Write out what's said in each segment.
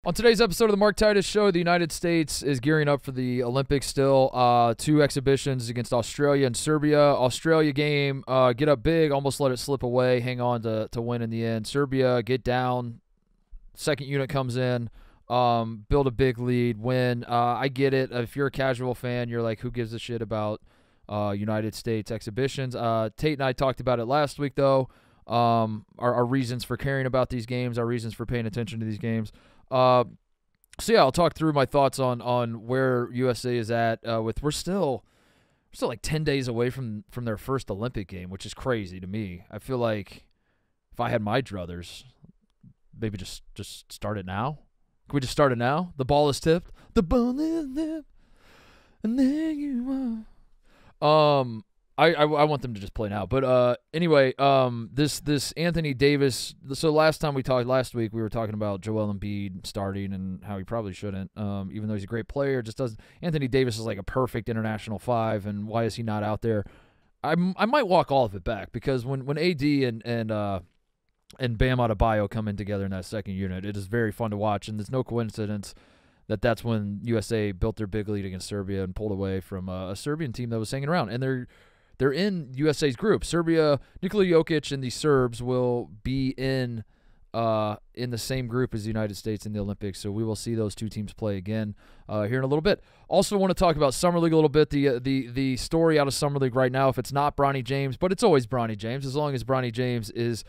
On today's episode of the Mark Titus Show, the United States is gearing up for the Olympics still. 2 exhibitions against Australia and Serbia. Australia game, get up big, almost let it slip away, hang on to win in the end. Serbia, get down, second unit comes in, build a big lead, win. I get it. If you're a casual fan, you're like, who gives a shit about United States exhibitions? Tate and I talked about it last week, though. Our reasons for caring about these games, our reasons for paying attention to these games. So yeah, I'll talk through my thoughts on where USA is at. We're still like 10 days away from their first Olympic game, which is crazy to me. I feel like if I had my druthers, maybe just start it now. Can we just start it now? The ball is tipped. The ball is tipped, and there you are. I want them to just play now. But anyway, this Anthony Davis. So last time we talked, last week, we were talking about Joel Embiid starting and how he probably shouldn't, even though he's a great player. Just doesn't. Anthony Davis is like a perfect international 5, and why is he not out there? I might walk all of it back because when AD and Bam Adebayo come in together in that second unit, it is very fun to watch, and there's no coincidence that's when USA built their big lead against Serbia and pulled away from a Serbian team that was hanging around, and they're in USA's group. Serbia, Nikola Jokic, and the Serbs will be in the same group as the United States in the Olympics, so we will see those 2 teams play again here in a little bit. Also want to talk about Summer League a little bit. The story out of Summer League right now, if it's not Bronny James, but it's always Bronny James, as long as Bronny James is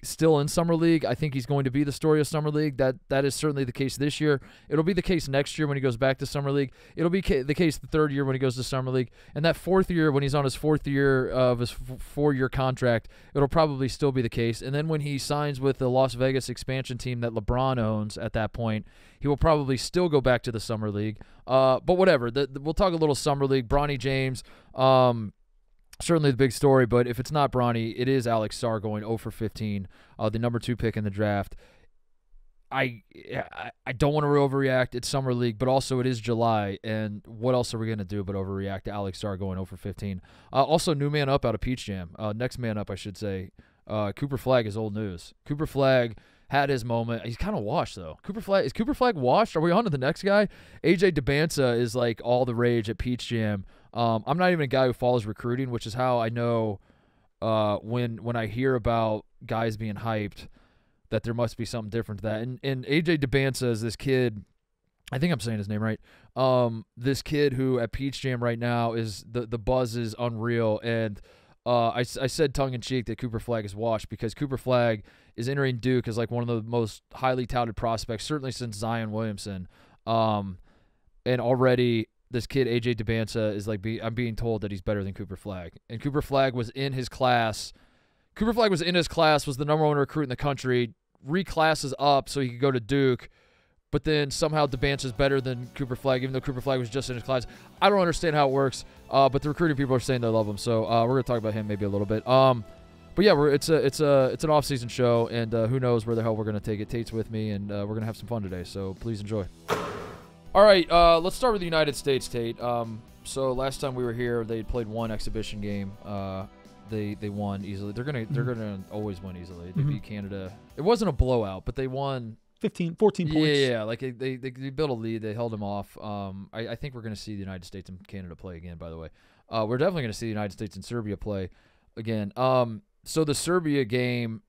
still in Summer League, I think he's going to be the story of Summer League. That is certainly the case this year. It'll be the case next year when he goes back to Summer League. It'll be the case the third year when he goes to Summer League. And that fourth year when he's on his 4th year of his 4-year contract, it'll probably still be the case. And then when he signs with the Las Vegas expansion team that LeBron owns at that point, he will probably still go back to the Summer League. But whatever. We'll talk a little Summer League. Bronny James, certainly the big story, but if it's not Bronny, it is Alex Sarr going 0 for 15, the number 2 pick in the draft. I don't want to overreact. It's Summer League, but also it is July, and what else are we going to do but overreact to Alex Sarr going 0 for 15? Also, new man up out of Peach Jam. Next man up, I should say. Cooper Flagg is old news. Cooper Flagg had his moment. He's kind of washed, though. Is Cooper Flagg washed? Are we on to the next guy? AJ Dybantsa is like all the rage at Peach Jam. I'm not even a guy who follows recruiting, which is how I know when I hear about guys being hyped that there must be something different to that. And AJ Dybantsa is this kid, I think I'm saying his name right, this kid who at Peach Jam right now is the buzz is unreal. And I said tongue-in-cheek that Cooper Flagg is washed because Cooper Flagg is entering Duke as like one of the most highly touted prospects, certainly since Zion Williamson. And already this kid, AJ Dybantsa, is like I'm being told that he's better than Cooper Flagg. And Cooper Flagg was in his class. Cooper Flagg was in his class, was the number 1 recruit in the country, reclasses up so he could go to Duke, but then somehow Dybantsa is better than Cooper Flagg, even though Cooper Flagg was just in his class. I don't understand how it works, but the recruiting people are saying they love him, so we're going to talk about him maybe a little bit. But yeah, it's an off-season show, and who knows where the hell we're going to take it. Tate's with me, and we're going to have some fun today, so please enjoy. All right, let's start with the United States, Tate. So last time we were here, they played 1 exhibition game. They won easily. They're gonna always win easily. They beat Canada. It wasn't a blowout, but they won 14 points. Yeah, like they built a lead. They held them off. I think we're gonna see the United States and Canada play again. By the way, we're definitely gonna see the United States and Serbia play again. So the Serbia game,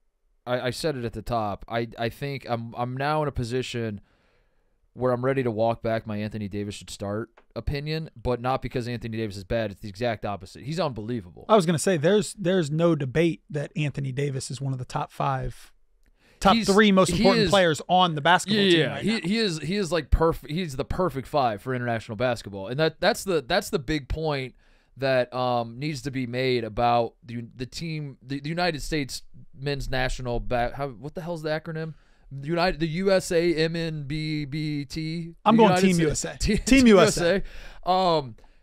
I said it at the top. I think I'm now in a position where I'm ready to walk back my Anthony Davis should start opinion, but not because Anthony Davis is bad. It's the exact opposite. He's unbelievable. I was going to say there's no debate that Anthony Davis is one of the top 3 most important players on the basketball team right now. He is like perfect. He's the perfect 5 for international basketball, and that's the big point that needs to be made about the team, the United States men's national what the hell's the acronym? The USA MNBBT. I'm going Team USA. Team USA.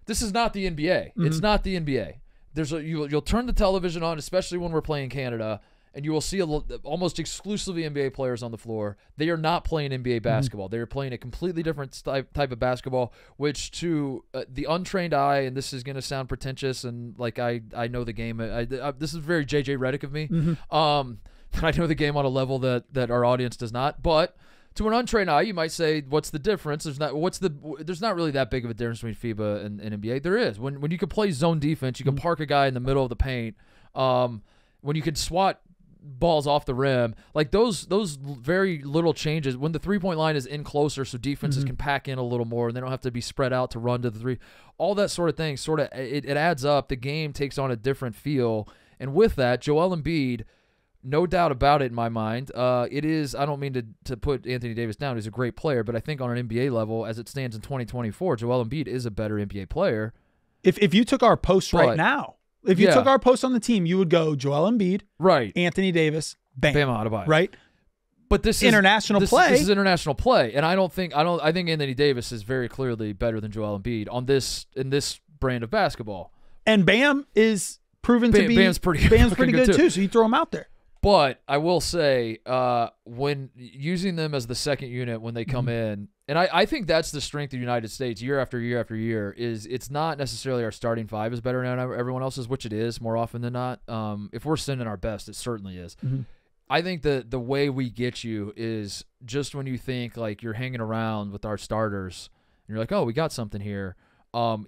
This is not the NBA. It's not the NBA. You'll turn the television on, especially when we're playing Canada, and you will see almost exclusively NBA players on the floor. They are not playing NBA basketball. They are playing a completely different type of basketball, which to the untrained eye, and this is going to sound pretentious, and like I know the game. This is very JJ Redick of me. I know the game on a level that our audience does not, but To an untrained eye, you might say, "What's the difference?" There's not really that big of a difference between FIBA and NBA. There is. When you can play zone defense, you can park a guy in the middle of the paint. When you can swat balls off the rim, like those very little changes. When the 3-point line is in closer, so defenses can pack in a little more, and they don't have to be spread out to run to the three. All that sort of thing, it adds up. The game takes on a different feel, and with that, Joel Embiid. No doubt about it in my mind. It is. I don't mean to put Anthony Davis down. He's a great player, but I think on an NBA level, as it stands in 2024, Joel Embiid is a better NBA player. If you took our post right now, if you took our post on the team, you would go Joel Embiid, right? Anthony Davis, Bam Adebayo, right? But this is international play. This is international play, and I think Anthony Davis is very clearly better than Joel Embiid in this brand of basketball. And Bam is proven to be Bam's pretty good too. So you throw him out there. But I will say, when using them as the second unit when they come in, and I think that's the strength of the United States year after year after year, is it's not necessarily our starting five is better than everyone else's, which it is more often than not. If we're sending our best, it certainly is. I think the way we get you is just when you think like you're hanging around with our starters, and you're like, oh, we got something here.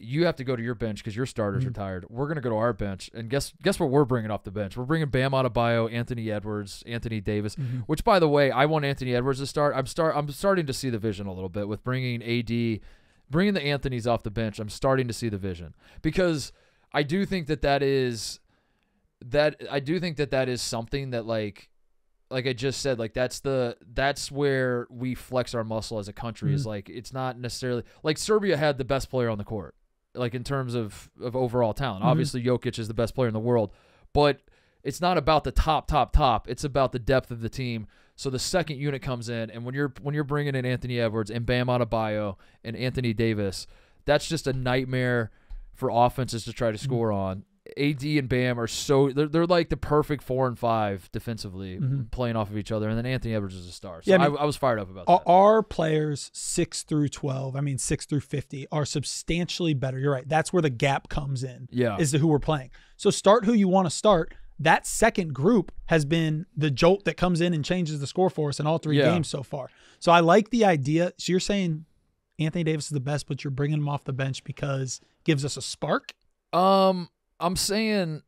You have to go to your bench because your starters are tired. We're going to go to our bench, and guess what we're bringing off the bench? We're bringing Bam Adebayo, Anthony Edwards, Anthony Davis, which, by the way, I want Anthony Edwards to start. I'm starting to see the vision a little bit with bringing AD, bringing the Anthonys off the bench. I'm starting to see the vision because I do think that is something that like I just said, like that's where we flex our muscle as a country. Is like it's not necessarily like Serbia had the best player on the court, like in terms of overall talent. Obviously, Jokic is the best player in the world, but it's not about the top. It's about the depth of the team. So the second unit comes in, and when you're bringing in Anthony Edwards and Bam Adebayo and Anthony Davis, that's just a nightmare for offenses to try to score on. AD and Bam are they're like the perfect 4 and 5 defensively, playing off of each other, and then Anthony Edwards is a star. So I was fired up about that. Our players 6 through 12, 6 through 50, are substantially better. You're right. That's where the gap comes in. Yeah, is who we're playing. So start who you want to start. That second group has been the jolt that comes in and changes the score for us in all 3 games so far. So I like the idea. So you're saying Anthony Davis is the best, but you're bringing him off the bench because it gives us a spark? I'm saying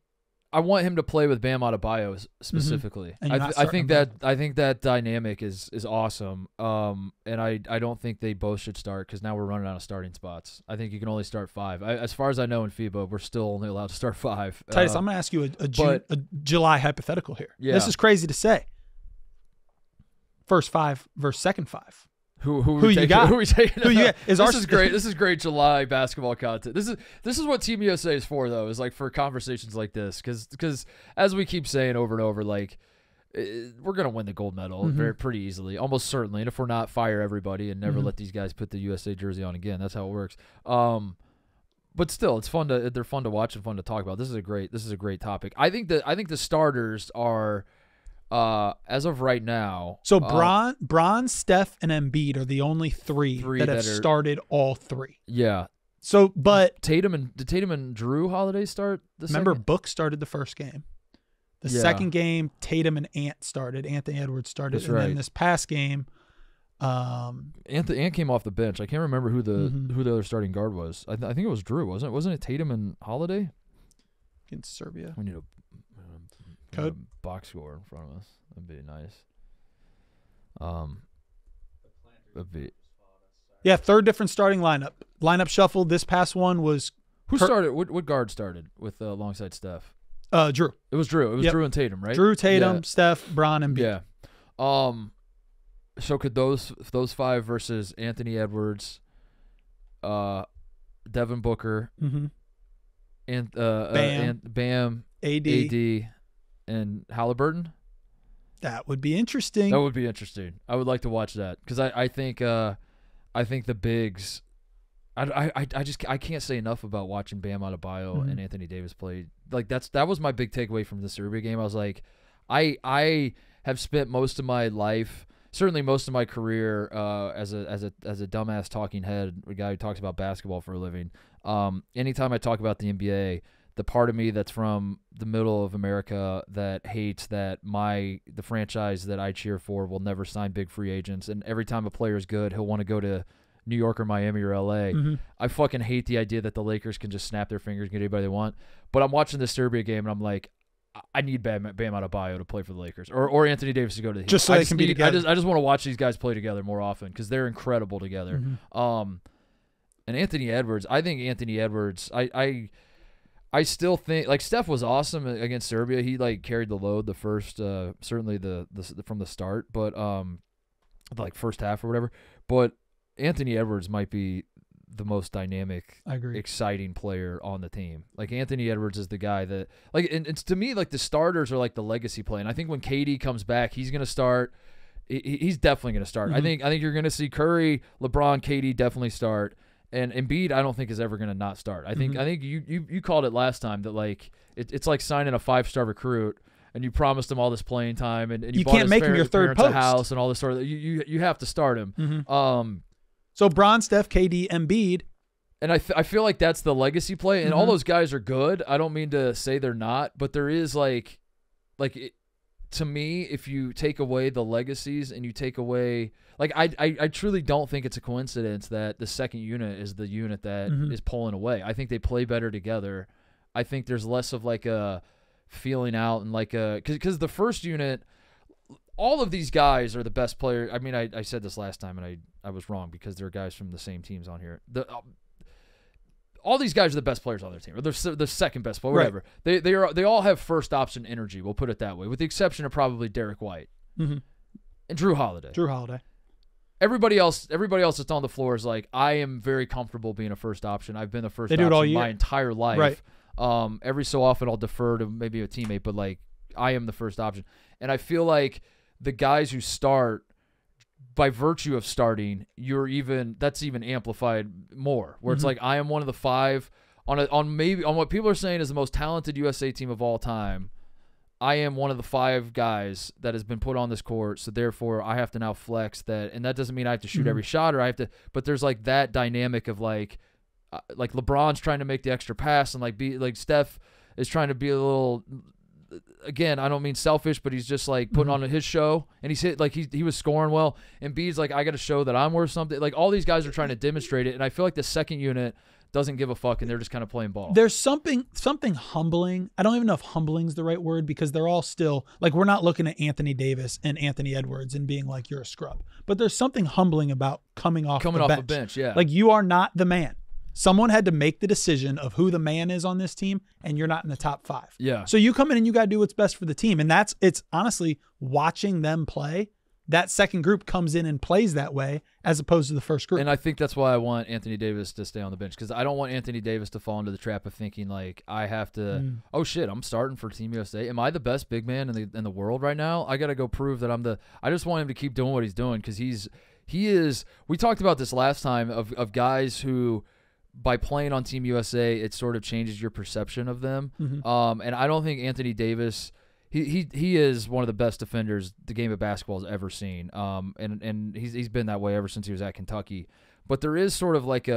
I want him to play with Bam Adebayo specifically. I think that dynamic is awesome. And I don't think they both should start because now we're running out of starting spots. I think you can only start 5. As far as I know in FIBA, we're still only allowed to start 5. Titus, I'm going to ask you a July hypothetical here. Yeah. This is crazy to say. First 5 versus second 5. Who you got? Who we taking? Who you got? This is great. This is great July basketball content. This is what Team USA is for, though. Is like for conversations like this, because as we keep saying over and over, like we're gonna win the gold medal pretty easily, almost certainly. And if we're not, fire everybody and never let these guys put the USA jersey on again. That's how it works. But still, it's fun they're fun to watch and fun to talk about. This is a great topic. I think the starters are. As of right now, so Bron, Steph, and Embiid are the only three that have started all 3. Yeah. So, but did Tatum and Drew Holiday start? Remember, Book started the first game. The second game, Tatum and Ant started. Anthony Edwards started, That's and right. then this past game, Ant came off the bench. I can't remember who the other starting guard was. I think it was Drew, wasn't it? Wasn't it Tatum and Holiday against Serbia? We need a code box score in front of us. That'd be nice. Yeah, third different starting lineup shuffle. This past one was who started? What guard started with alongside Steph? Drew. It was Drew. It was Drew and Tatum, right? Drew, Tatum, Steph, Bron, and Embiid. Yeah. So could those 5 versus Anthony Edwards, Devin Booker, and Bam, AD, and Halliburton? That would be interesting. That would be interesting. I would like to watch that because I think the bigs. I can't say enough about watching Bam Adebayo and Anthony Davis play. Like that was my big takeaway from the Serbia game. I was like, I have spent most of my life, certainly most of my career, as a dumbass talking head, a guy who talks about basketball for a living. Anytime I talk about the NBA, the part of me that's from the middle of America that hates that the franchise that I cheer for will never sign big free agents, and every time a player is good, he'll want to go to New York or Miami or LA. I fucking hate the idea that the Lakers can just snap their fingers and get anybody they want. But I'm watching the Serbia game and I'm like, I need Bam Adebayo to play for the Lakers or Anthony Davis to go to the Heat. Just so they can be together. I just want to watch these guys play together more often because they're incredible together. And Anthony Edwards, I think Anthony Edwards, I still think like Steph was awesome against Serbia. He like carried the load the first, certainly the from the start, but like first half or whatever. But Anthony Edwards might be the most dynamic, exciting player on the team. Like Anthony Edwards is the guy that like, and it's to me like the starters are like the legacy play. And I think when KD comes back, he's gonna start. He's definitely gonna start. I think you're gonna see Curry, LeBron, KD definitely start. And Embiid, I don't think is ever going to not start. I think you called it last time that like it's like signing a 5-star recruit and you promised him all this playing time and you can't make him your third post house and all this sort of you have to start him. So Bron, Steph, KD, Embiid, and I feel like that's the legacy play. And all those guys are good. I don't mean to say they're not, but there is to me, if you take away the legacies and you take away like I truly don't think it's a coincidence that the second unit is the unit that is pulling away. I think they play better together. I think there's less of like a feeling out and like a because the first unit, all of these guys are the best players. I mean, I said this last time and I was wrong because there are guys from the same teams on here. All these guys are the best players on their team, or they're the second best player, whatever. Right. They all have first option energy. We'll put it that way, with the exception of probably Derek White and Drew Holiday. Everybody else that's on the floor is like, I am very comfortable being a first option. I've been a first option my entire life. Right. Every so often I'll defer to maybe a teammate, but like I am the first option. And I feel like the guys who start, by virtue of starting, that's even amplified more. Where it's like I am one of the 5 on what people are saying is the most talented USA team of all time. I am one of the 5 guys that has been put on this court, so therefore I have to now flex that, and that doesn't mean I have to shoot every shot or I have to. But there's like that dynamic of like LeBron's trying to make the extra pass and like Steph is trying to be a little. Again, I don't mean selfish, but he's just like putting on his show, and he's hit like he was scoring well. And B's like, I got to show that I'm worth something. Like all these guys are trying to demonstrate it, and I feel like the second unit doesn't give a fuck, and they're just kind of playing ball. There's something humbling. I don't even know if humbling's the right word because they're all still like we're not looking at Anthony Davis and Anthony Edwards and being like you're a scrub. But there's something humbling about coming off the bench. Yeah. Like you are not the man. Someone had to make the decision of who the man is on this team, and you're not in the top 5. Yeah. So you come in and you got to do what's best for the team. And it's honestly watching them play. That second group comes in and plays that way as opposed to the first group. And I think that's why I want Anthony Davis to stay on the bench, because I don't want Anthony Davis to fall into the trap of thinking like I have to, oh shit, I'm starting for Team USA. Am I the best big man in the world right now? I got to go prove that I just want him to keep doing what he's doing because he is. We talked about this last time of guys who, by playing on Team USA, it sort of changes your perception of them. And I don't think Anthony Davis, he is one of the best defenders the game of basketball has ever seen. And he's been that way ever since he was at Kentucky. But there is sort of like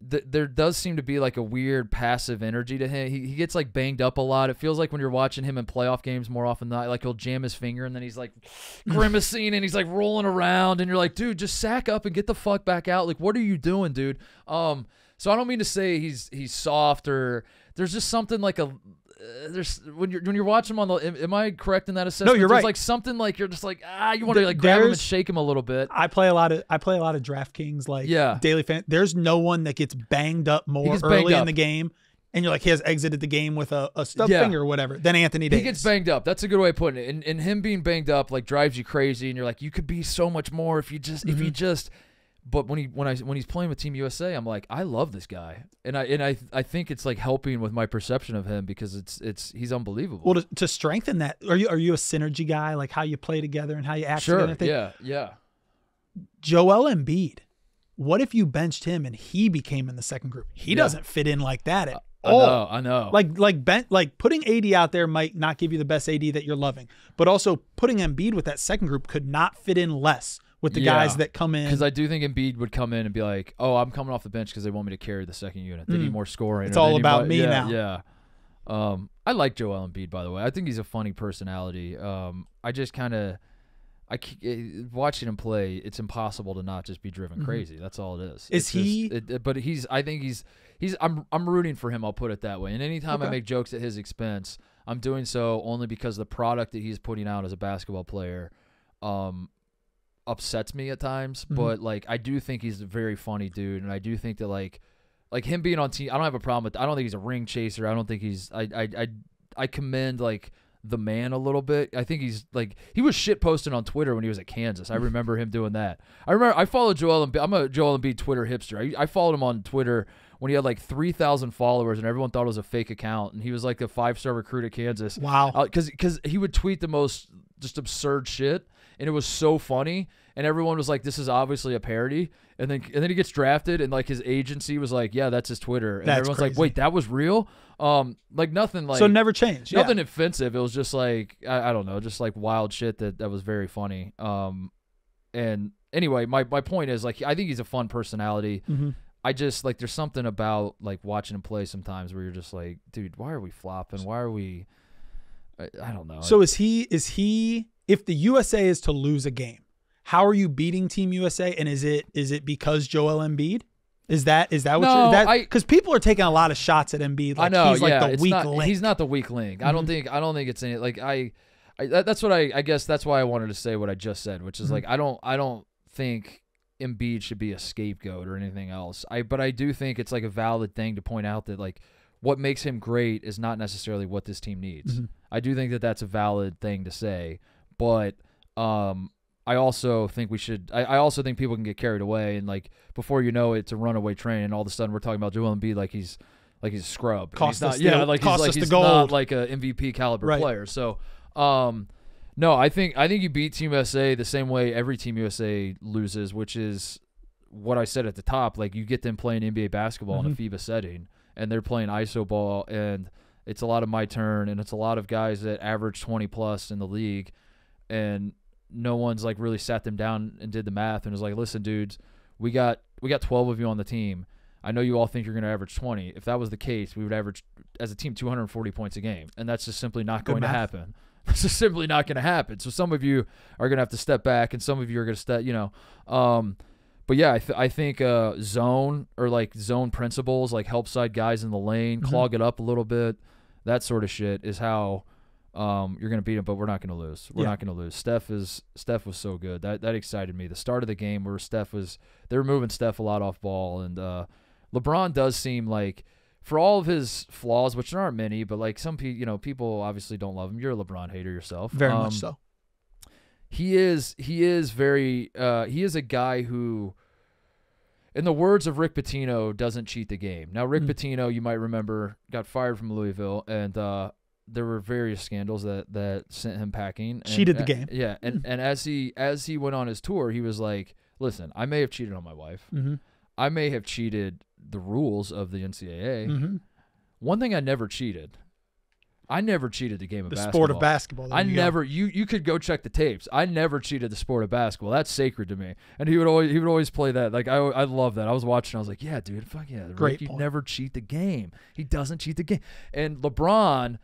there does seem to be like a weird passive energy to him. He gets like banged up a lot. It feels like when you're watching him in playoff games more often than not, like he'll jam his finger and then he's like grimacing and he's like rolling around and you're like, dude, just sack up and get the fuck back out. Like, what are you doing, dude? So I don't mean to say he's soft or there's just something like when you're watching him on the, am I correct in that assessment? No, you're right. There's like something like you're just like you want to like grab him and shake him a little bit. I play a lot of DraftKings daily fan. There's no one that gets banged up more early in the game, and you're like he has exited the game with a stub finger or whatever than Anthony Davis. He gets banged up. That's a good way of putting it. And him being banged up like drives you crazy, and you're like you could be so much more if you just. But when he's playing with Team USA, I'm like, I love this guy, and I think it's like helping with my perception of him because he's unbelievable. Well, to strengthen that, are you a synergy guy, like how you play together and how you act together? Yeah. Joel Embiid, what if you benched him and he became in the second group? He doesn't fit in like that at all. I know. Like putting AD out there might not give you the best AD that you're loving, but also putting Embiid with that second group could not fit in less with the guys that come in. Because I do think Embiid would come in and be like, oh, I'm coming off the bench because they want me to carry the second unit. They need more scoring. It's all about me now. Yeah. I like Joel Embiid, by the way. I think he's a funny personality. I just kind of watching him play, it's impossible to not just be driven crazy. That's all it is. I think he's I'm rooting for him, I'll put it that way. And anytime I make jokes at his expense, I'm doing so only because the product that he's putting out as a basketball player upsets me at times. But like, I do think he's a very funny dude, and I do think that like him being on team, I don't have a problem with. I don't think he's a ring chaser. I don't think he's. I commend like the man a little bit. I think he's like, he was shit posting on Twitter when he was at Kansas. I remember him doing that. I followed Joel Embiid. I'm a Joel Embiid Twitter hipster. I followed him on Twitter when he had like 3,000 followers and everyone thought it was a fake account, and he was like a 5-star recruit at Kansas. Wow. Because he would tweet the most just absurd shit, and it was so funny, and everyone was like, this is obviously a parody. And then he gets drafted, and like his agency was like, yeah, that's his Twitter. And everyone's crazy. Like, wait, that was real? Like nothing like, so it never changed. Nothing offensive. It was just like, I don't know, just like wild shit that was very funny. And anyway, my point is, like, I think he's a fun personality. I just like, there's something about like watching him play sometimes where you're just like, dude, why are we flopping? Why are we? I don't know. So is he? If the USA is to lose a game, how are you beating Team USA? And is it because Joel Embiid? Is that what you're, because people are taking a lot of shots at Embiid. Like, I know, he's like the weak link. He's not the weak link. I don't think it's any, like that's what I guess that's why I wanted to say what I just said, which is like, I don't think Embiid should be a scapegoat or anything else. But I do think it's like a valid thing to point out that like what makes him great is not necessarily what this team needs. I do think that that's a valid thing to say, but I also think I also think people can get carried away, and like before you know it, it's a runaway train, and all of a sudden we're talking about Joel Embiid like he's a scrub. He's not like a MVP caliber player. So no, I think you beat Team USA the same way every Team USA loses, which is what I said at the top. Like, you get them playing NBA basketball in a FIBA setting, and they're playing ISO ball, and it's a lot of my turn, and it's a lot of guys that average 20 plus in the league, and no one's like really sat them down and did the math and was like, listen, dudes, we got 12 of you on the team. I know you all think you're going to average 20. If that was the case, we would average as a team 240 points a game, and that's just simply not going to happen. It's just simply not going to happen. So some of you are going to have to step back, and some of you are going to step, but yeah, I think zone principles, like help side guys in the lane, clog it up a little bit, that sort of shit is how you're going to beat him, but we're not going to lose. We're not going to lose. Steph was so good. That excited me. The start of the game where they were moving Steph a lot off ball, and LeBron does seem like, for all of his flaws, which there aren't many, but like some people obviously don't love him. You're a LeBron hater yourself. Very much so. He is a guy who, in the words of Rick Pitino, doesn't cheat the game. Now, Rick Pitino, you might remember, got fired from Louisville, and there were various scandals that sent him packing. Cheated the game. Yeah, and as he went on his tour, he was like, listen, I may have cheated on my wife. I may have cheated the rules of the NCAA. One thing I never cheated. I never cheated the game of basketball. The sport of basketball. You could go check the tapes. I never cheated the sport of basketball. That's sacred to me. And he would always play that. Like, I love that. I was watching. I was like, yeah, dude, fuck yeah. Great Rick, point. you never cheat the game. He doesn't cheat the game. And LeBron,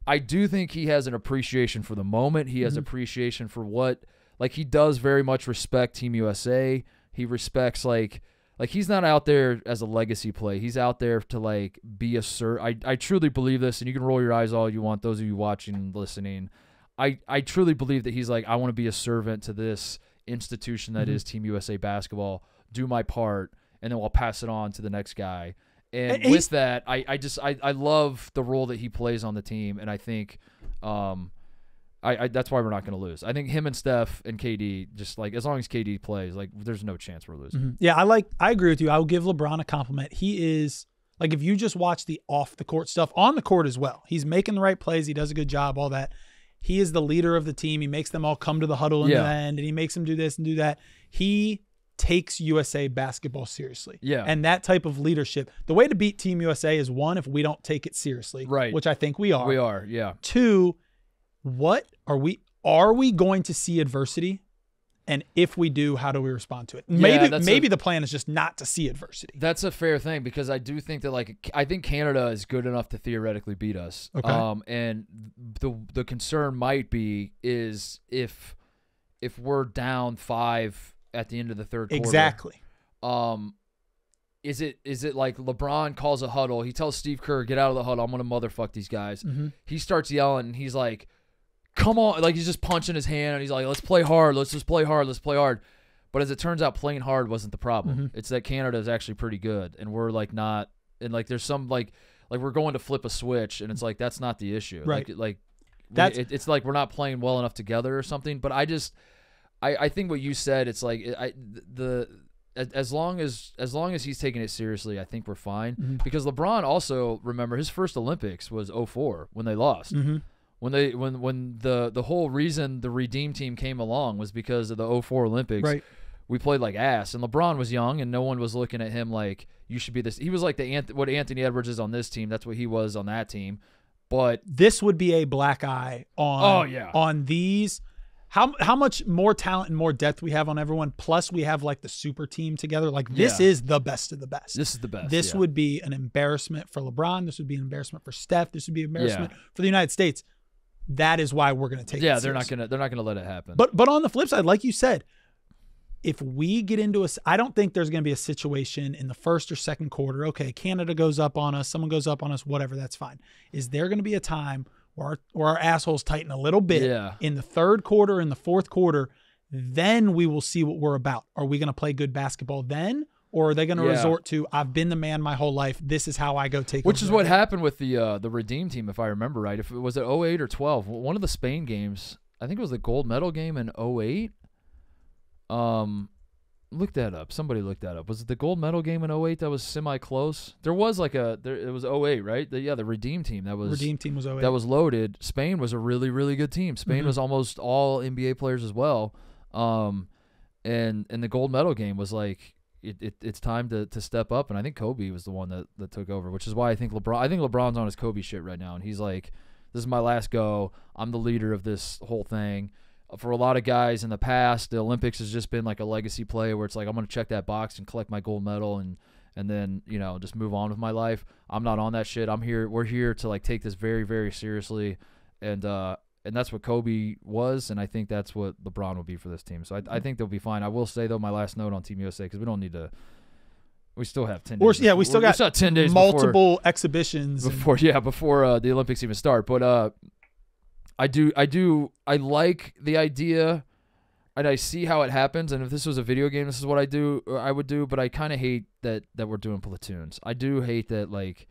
I do think he has an appreciation for the moment. He has appreciation for he does very much respect Team USA. He respects like he's not out there as a legacy play. He's out there to like be a I truly believe this, and you can roll your eyes all you want, those of you watching and listening. I truly believe that he's like, I want to be a servant to this institution that is Team USA basketball, do my part, and then we'll pass it on to the next guy. And with that, I love the role that he plays on the team, and I think that's why we're not going to lose. I think him and Steph and KD, just like as long as KD plays, like there's no chance we're losing. Yeah, I agree with you. I will give LeBron a compliment. He is like, if you just watch the off the court stuff, on the court as well, he's making the right plays. He does a good job, all that. He is the leader of the team. He makes them all come to the huddle in the end, and he makes them do this and do that. He takes USA basketball seriously. Yeah. And that type of leadership, the way to beat Team USA is, one, if we don't take it seriously, which I think we are. We are, yeah. Two, what are we going to see adversity And if we do, how do we respond to it? Yeah, Maybe the plan is just not to see adversity. That's a fair thing, because I do think that, like, I think Canada is good enough to theoretically beat us. Okay. And the concern might be is if we're down 5 at the end of the third quarter. Exactly. Is it like LeBron calls a huddle? He tells Steve Kerr, get out of the huddle. I'm going to motherfuck these guys. Mm-hmm. He starts yelling, and he's like, come on. Like, he's just punching his hand, and he's like, let's play hard. Let's just play hard. Let's play hard. But as it turns out, playing hard wasn't the problem. Mm-hmm. It's that Canada is actually pretty good, and we're like not. And like there's some like we're going to flip a switch, and it's like that's not the issue. Right. It's like we're not playing well enough together or something. But I think what you said, it's like as long as he's taking it seriously, I think we're fine. Mm-hmm. Because LeBron also, remember, his first Olympics was 2004 when they lost. Mm-hmm. When the whole reason the Redeem team came along was because of the 2004 Olympics. Right. We played like ass, and LeBron was young, and no one was looking at him like you should be this. He was like what Anthony Edwards is on this team. That's what he was on that team. But this would be a black eye on these. How much more talent and more depth we have on everyone, plus we have like the super team together. Like this is the best of the best. This is the best. This would be an embarrassment for LeBron. This would be an embarrassment for Steph. This would be an embarrassment for the United States. That is why we're going to take it seriously. they're not gonna let it happen. But on the flip side, like you said, if we get into I don't think there's going to be a situation in the first or second quarter. Okay, Canada goes up on us, someone goes up on us, whatever, that's fine. Is there going to be a time where our assholes tighten a little bit in the third quarter, in the fourth quarter? Then we will see what we're about. Are we going to play good basketball then? Or are they going to resort to, I've been the man my whole life, this is how I go take Which over is what happened with the Redeem team, if I remember right. If it was at 08 or 12, one of the Spain games, I think it was the gold medal game in 08. Look that up. Somebody look that up. Was it the gold medal game in 08 that was semi-close? There was like it was 08, right? The Redeem team. Redeem team was 08. That was loaded. Spain was a really, really good team. Spain was almost all NBA players as well. And the gold medal game was like, it's time to step up, and I think Kobe was the one that took over, which is why I think LeBron's on his Kobe shit right now, and he's like, this is my last go. I'm the leader of this whole thing. For a lot of guys in the past, the Olympics has just been like a legacy play where it's like, I'm going to check that box and collect my gold medal and then, just move on with my life. I'm not on that shit. We're here to like take this very, very seriously. And that's what Kobe was. And I think that's what LeBron will be for this team. So I think they'll be fine. I will say though, my last note on Team USA, cause we don't need to, we still have 10 days. We still got 10 days multiple exhibitions before the Olympics even start. But, I like the idea, and I see how it happens. And if this was a video game, this is what I would do. But I kind of hate that we're doing platoons. I do hate that. Like,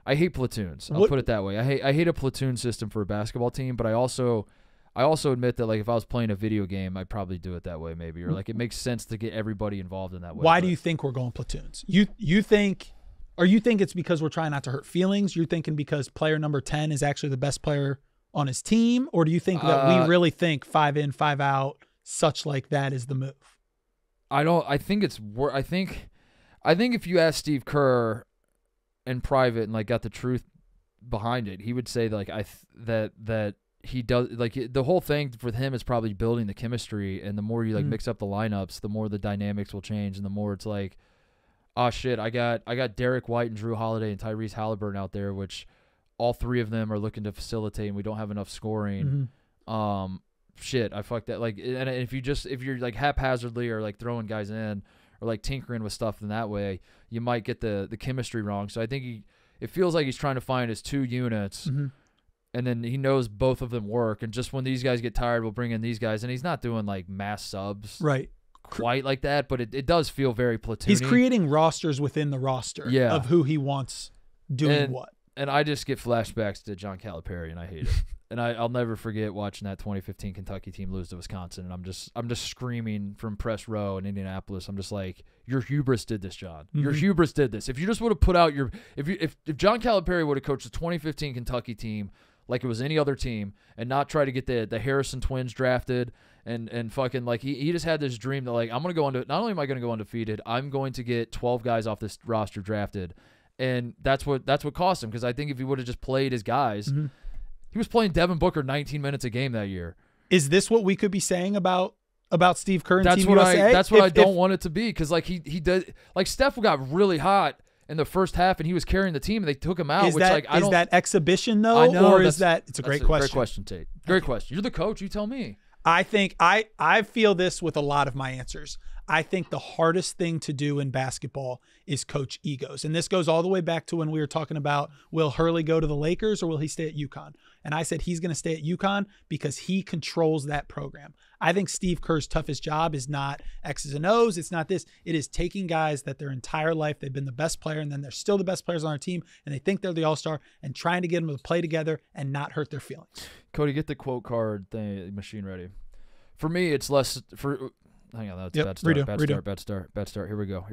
I hate platoons. I'll put it that way. I hate a platoon system for a basketball team. But I also admit that like if I was playing a video game, I'd probably do it that way maybe, or like it makes sense to get everybody involved in that way. Why do you think we're going platoons? You think it's because we're trying not to hurt feelings? You're thinking because player number 10 is actually the best player on his team, or do you think that we really think 5 in, 5 out, such like that is the move? I think if you ask Steve Kerr in private and like got the truth behind it, he would say like that he does, like the whole thing for him is probably building the chemistry, and the more you like mix up the lineups, the more the dynamics will change, and the more it's like, oh shit, I got Derek White and Drew Holiday and Tyrese Halliburton out there, which all three of them are looking to facilitate, and we don't have enough scoring. Shit, I fucked that. Like, and if you're like haphazardly or like throwing guys in or like tinkering with stuff in that way, you might get the chemistry wrong. So I think it feels like he's trying to find his two units, and then he knows both of them work. And just when these guys get tired, we'll bring in these guys. And he's not doing like mass subs, right? Quite like that, but it does feel very platoony. He's creating rosters within the roster of who he wants doing what. And I just get flashbacks to John Calipari, and I hate it. And I'll never forget watching that 2015 Kentucky team lose to Wisconsin, and I'm just screaming from press row in Indianapolis. I'm just like, your hubris did this, John. Your hubris did this. If you just would have put out if John Calipari would have coached the 2015 Kentucky team like it was any other team, and not try to get the Harrison twins drafted, and fucking like he just had this dream that like, I'm gonna go not only am I gonna go undefeated, I'm going to get 12 guys off this roster drafted. And that's what cost him, because I think if he would have just played his guys, he was playing Devin Booker 19 minutes a game that year. Is this what we could be saying about about Steve Kerr and Team USA. That's what I don't want it to be, because like he did, like Steph got really hot in the first half and he was carrying the team and they took him out. Is that exhibition though, I know, or is that? It's a great question. Great question, Tate. Great question. You're the coach. You tell me. I think I feel this with a lot of my answers. I think the hardest thing to do in basketball is coach egos. And this goes all the way back to when we were talking about, will Hurley go to the Lakers or will he stay at UConn? And I said he's going to stay at UConn because he controls that program. I think Steve Kerr's toughest job is not X's and O's. It's not this. It is taking guys that their entire life they've been the best player and then they're still the best players on our team and they think they're the all-star and trying to get them to play together and not hurt their feelings. Cody, get the quote card machine ready. For me, it's less for. Hang on, that's bad start. Bad start. Here we go.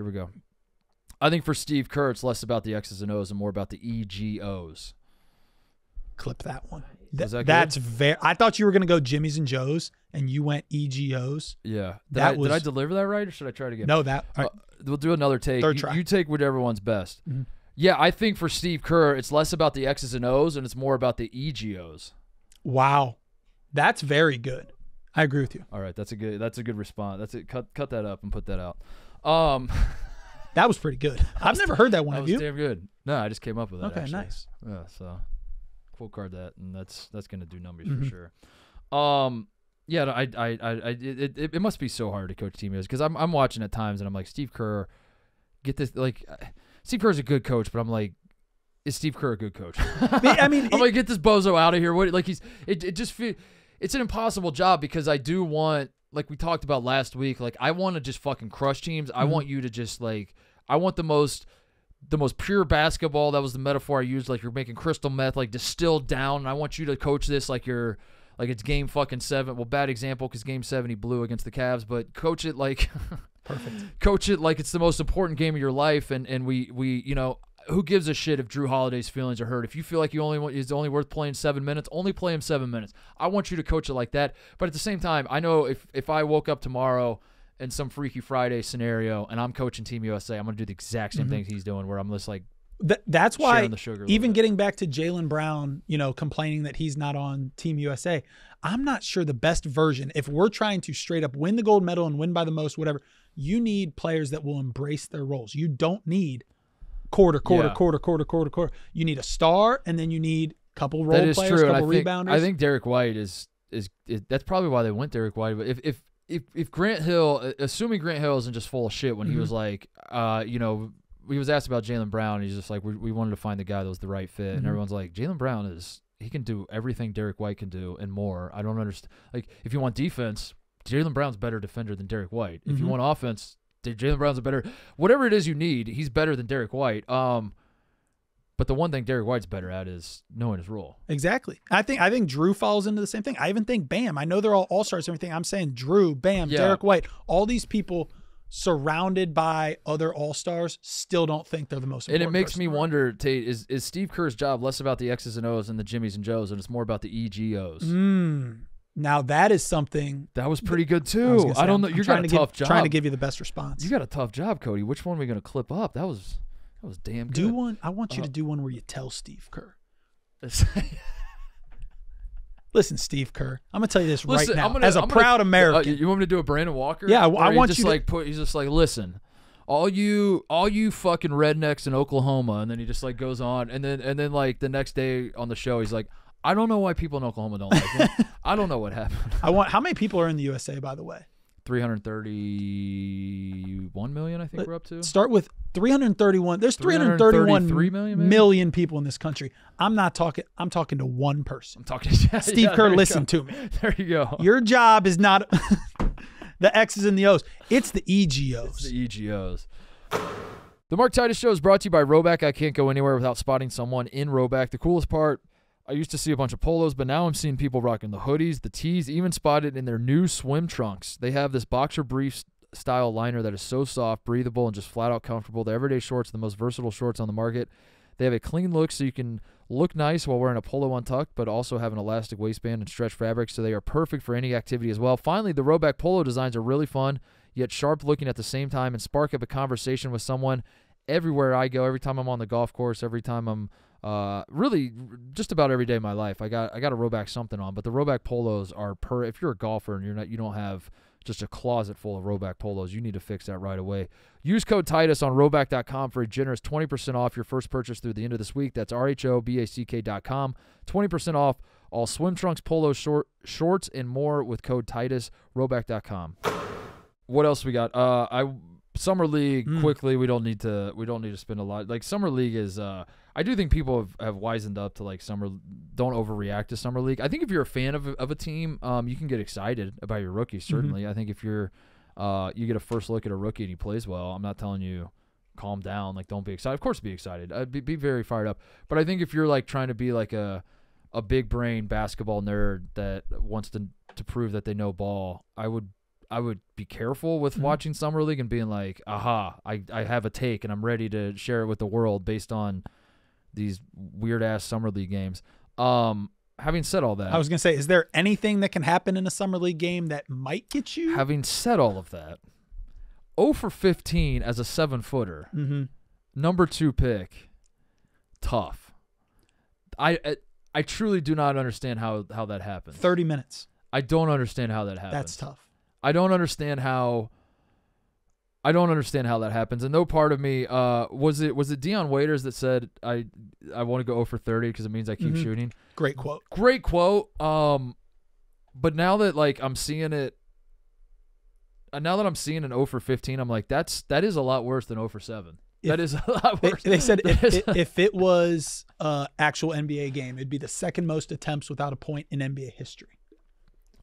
I think for Steve Kerr, it's less about the X's and O's and more about the EGOs. Clip that one. That's very. I thought you were going to go Jimmy's and Joe's, and you went EGOs. Yeah. Did I deliver that right, or should I try to again? No, that. Right. We'll do another take. Third try. You take whatever one's best. Mm-hmm. Yeah, I think for Steve Kerr, it's less about the X's and O's, and it's more about the EGOs. Wow, that's very good. I agree with you. All right, that's a good response. That's it. Cut that up and put that out. That was pretty good. I've never heard that one. Have you? Damn good. No, I just came up with that. Okay, actually. Nice. Yeah, so quote card that, and that's gonna do numbers for sure. Yeah, it must be so hard to coach team because I'm watching at times and I'm like, Steve Kerr, get this, like Steve Kerr's a good coach, but I'm like, is Steve Kerr a good coach? I mean, I'm like, get this bozo out of here. What, like it just feels. It's an impossible job because I do want, like we talked about last week, like I want to just fucking crush teams. I want you to just like, I want the most pure basketball. That was the metaphor I used. Like you're making crystal meth, like distilled down. And I want you to coach this like it's game fucking 7. Well, bad example because game 7 he blew against the Cavs, but coach it like perfect. Coach it like it's the most important game of your life. And we you know, who gives a shit if Drew Holiday's feelings are hurt? If you feel like he's only worth playing 7 minutes, only play him 7 minutes. I want you to coach it like that. But at the same time, I know if I woke up tomorrow in some Freaky Friday scenario and I'm coaching Team USA, I'm going to do the exact same things he's doing where I'm just like that's why the sugar even getting back to Jaylen Brown, you know, complaining that he's not on Team USA, I'm not sure the best version, if we're trying to straight up win the gold medal and win by the most, whatever, you need players that will embrace their roles. You don't need quarter. You need a star, and then you need a couple role players, true. couple rebounders. I think Derek White is that's probably why they went Derek White. But if Grant Hill, assuming Grant Hill isn't just full of shit when he was like, you know, he was asked about Jaylen Brown, and he's just like, we wanted to find the guy that was the right fit, and everyone's like, Jaylen Brown he can do everything Derek White can do and more. I don't understand. Like, if you want defense, Jaylen Brown's a better defender than Derek White. If you want offense, Jaylen Brown's a better, whatever it is you need, he's better than Derek White. But the one thing Derek White's better at is knowing his role. Exactly. I think Drew falls into the same thing. I even think Bam. I know they're all all-stars and everything. I'm saying Drew, Bam, Derek White, all these people surrounded by other all-stars still don't think they're the most important. And it makes me wonder, Tate, is Steve Kerr's job less about the X's and O's and the Jimmys and Joes, and it's more about the EGOs? Now that is something that was pretty good too. I don't know. You got a tough job. Trying to give you the best response. You got a tough job, Cody. Which one are we going to clip up? That was damn good. Do one. I want you to do one where you tell Steve Kerr. Listen, Steve Kerr. I'm gonna tell you this right now. As a proud American, you want me to do a Brandon Walker? Yeah, I want you to he's just like, listen, all you fucking rednecks in Oklahoma, and then he just like goes on, and then like the next day on the show, he's like, I don't know why people in Oklahoma don't like him. I don't know what happened. How many people are in the USA, by the way? 331 million, I think we're up to. Start with 331. There's 331 million people in this country. I'm talking to one person. I'm talking Steve Kerr, listen to me. There you go. Your job is not the X's and the O's. It's the EGOs. It's the EGOs. The Mark Titus Show is brought to you by Roback. I can't go anywhere without spotting someone in Roback. The coolest part, I used to see a bunch of polos, but now I'm seeing people rocking the hoodies, the tees, even spotted in their new swim trunks. They have this boxer brief style liner that is so soft, breathable, and just flat out comfortable. The everyday shorts are the most versatile shorts on the market. They have a clean look so you can look nice while wearing a polo untucked, but also have an elastic waistband and stretch fabric, so they are perfect for any activity as well. Finally, the Roback polo designs are really fun, yet sharp looking at the same time, and spark up a conversation with someone everywhere I go, every time I'm on the golf course, every time I'm really just about every day of my life. I got a Roback something on, but the Roback polos are if you're a golfer and you don't have just a closet full of Rhoback polos. You need to fix that right away. Use code Titus on Rhoback.com for a generous 20% off your first purchase through the end of this week. That's RHOBACK.com. 20% off all swim trunks, polos, shorts, and more with code Titus. Rhoback.com. What else we got? Summer League, quickly. We don't need to spend a lot. Like, Summer League is I do think people have wisened up to, like, don't overreact to Summer League. I think if you're a fan of a team, you can get excited about your rookie, certainly. I think if you're you get a first look at a rookie and he plays well, I'm not telling you calm down, like, don't be excited. Of course be excited. Be very fired up. But I think if you're, like, trying to be like a big brain basketball nerd that wants to prove that they know ball, I would be careful with watching Summer League and being like, aha, I have a take and I'm ready to share it with the world based on these weird-ass Summer League games. Having said all that, I was going to say, is there anything that can happen in a Summer League game that might get you? Having said all of that, 0 for 15 as a 7-footer, number 2 pick, tough. I truly do not understand how that happened. 30 minutes. I don't understand how that happened. That's tough. I don't understand how that happens. And no part of me was it Deion Waiters that said I want to go 0 for 30 because it means I keep shooting. Great quote. Great quote. But now that, like, I'm seeing it, now that I'm seeing an 0 for 15, I'm like, that is a lot worse than 0 for 7. That is a lot worse. They said if it was an actual NBA game, it'd be the second most attempts without a point in NBA history.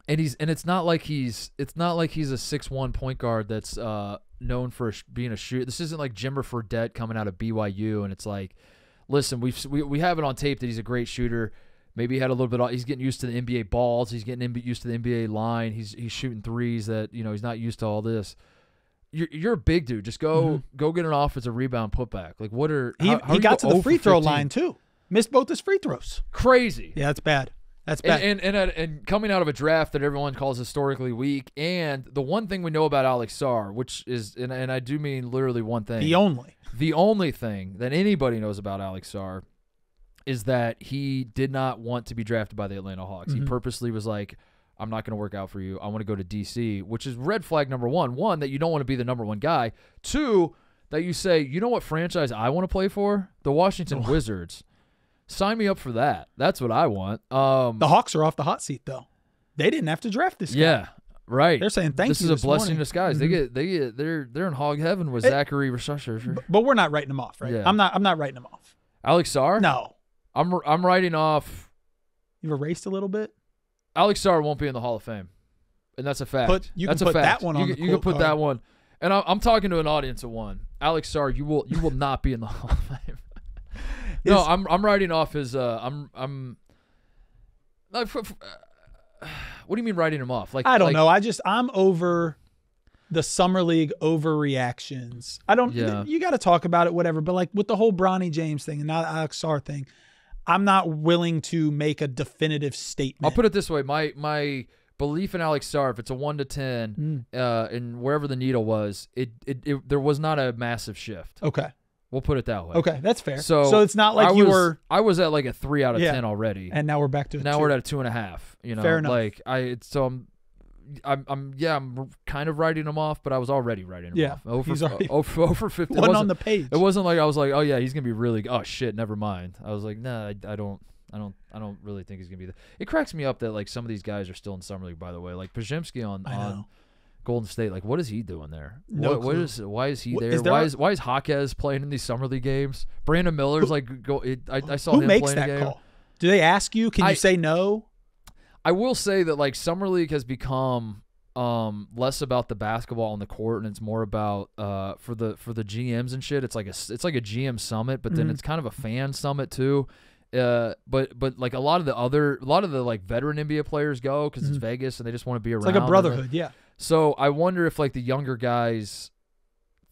And it's not like he's a 6'1" point guard that's known for being a shooter. This isn't like Jimmer Fredette coming out of BYU, and it's like, listen, we have it on tape that he's a great shooter. Maybe he had a little bit. He's getting used to the NBA balls. He's getting used to the NBA line. He's shooting threes that he's not used to all this. You're a big dude. Just go get an offensive rebound putback. Like, what are he got to the free throw line too? Missed both his free throws. Crazy. Yeah, that's bad. That's bad. And coming out of a draft that everyone calls historically weak, and the one thing we know about Alex Sarr, which is, and I do mean literally one thing. The only thing that anybody knows about Alex Sarr is that he did not want to be drafted by the Atlanta Hawks. He purposely was like, I'm not going to work out for you. I want to go to D.C., which is red flag number one. One, that you don't want to be the number one guy. Two, that you say, you know what franchise I want to play for? The Washington Wizards. Sign me up for that. That's what I want. The Hawks are off the hot seat, though. They didn't have to draft this guy. Yeah, right. They're saying thank you. This is a blessing in disguise. They're in hog heaven with Zachary Resusher. But we're not writing him off, right? Yeah. I'm not writing him off. Alex Sarr? No. I'm writing off. You've erased a little bit. Alex Sarr won't be in the Hall of Fame, and that's a fact. You that's can a put fact. that one on you the can put quote that card. one. And I'm talking to an audience of one. Alex Sarr, you will not be in the Hall of Fame. No, I'm writing off his. What do you mean writing him off? Like, I don't know. I'm over the Summer League overreactions. I don't. Yeah. You got to talk about it, whatever. But like with the whole Bronny James thing and now the Alex Sarr thing, I'm not willing to make a definitive statement. I'll put it this way: my belief in Alex Sarr, if it's a 1 to 10, and wherever the needle was, there was not a massive shift. Okay. We'll put it that way. Okay, that's fair. So it's not like I was at like a 3 out of 10 already, and now we're back to we're at a 2.5. Fair enough. Like I'm kind of writing him off, but I was already writing him off. He's already over 50. One on the page. It wasn't like I was like, oh yeah, he's gonna be really. Oh shit, never mind. I was like, nah, I don't really think he's gonna be there. It cracks me up that like some of these guys are still in summer league. By the way, like Pajemski on Golden State, like what is he doing there? No clue. Why is he there? Why is Jaquez playing in these summer league games? Brandon Miller's I saw who him makes playing that a game. call? Do they ask you? Can you say no? I will say that like summer league has become less about the basketball on the court and it's more about for the GMs and shit. It's like a GM summit, but then it's kind of a fan summit too. But like a lot of the like veteran NBA players go because it's Vegas and they just want to be around. It's like a brotherhood, yeah. So I wonder if like the younger guys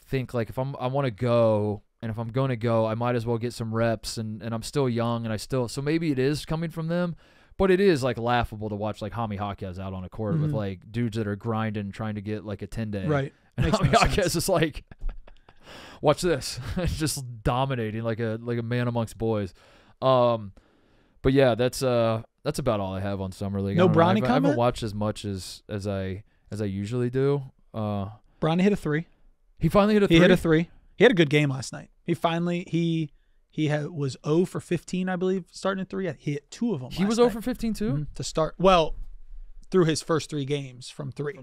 think like if I want to go and if I'm going to go, I might as well get some reps and I'm still young and so maybe it is coming from them, but it is like laughable to watch like Jaime Jaquez out on a court with like dudes that are grinding trying to get like a 10-day. Right. And Makes Jaime no Jaquez sense. is like, watch this, just dominating like a man amongst boys. But yeah, that's about all I have on summer league. No Bronny I haven't comment? watched as much as I as I usually do. Bronny hit a 3. He finally hit a 3? He hit a 3. He had a good game last night. He was 0 for 15, I believe, starting at 3. He hit 2 of them. He was 0 for 15 too? To start. Well, through his first 3 games from 3.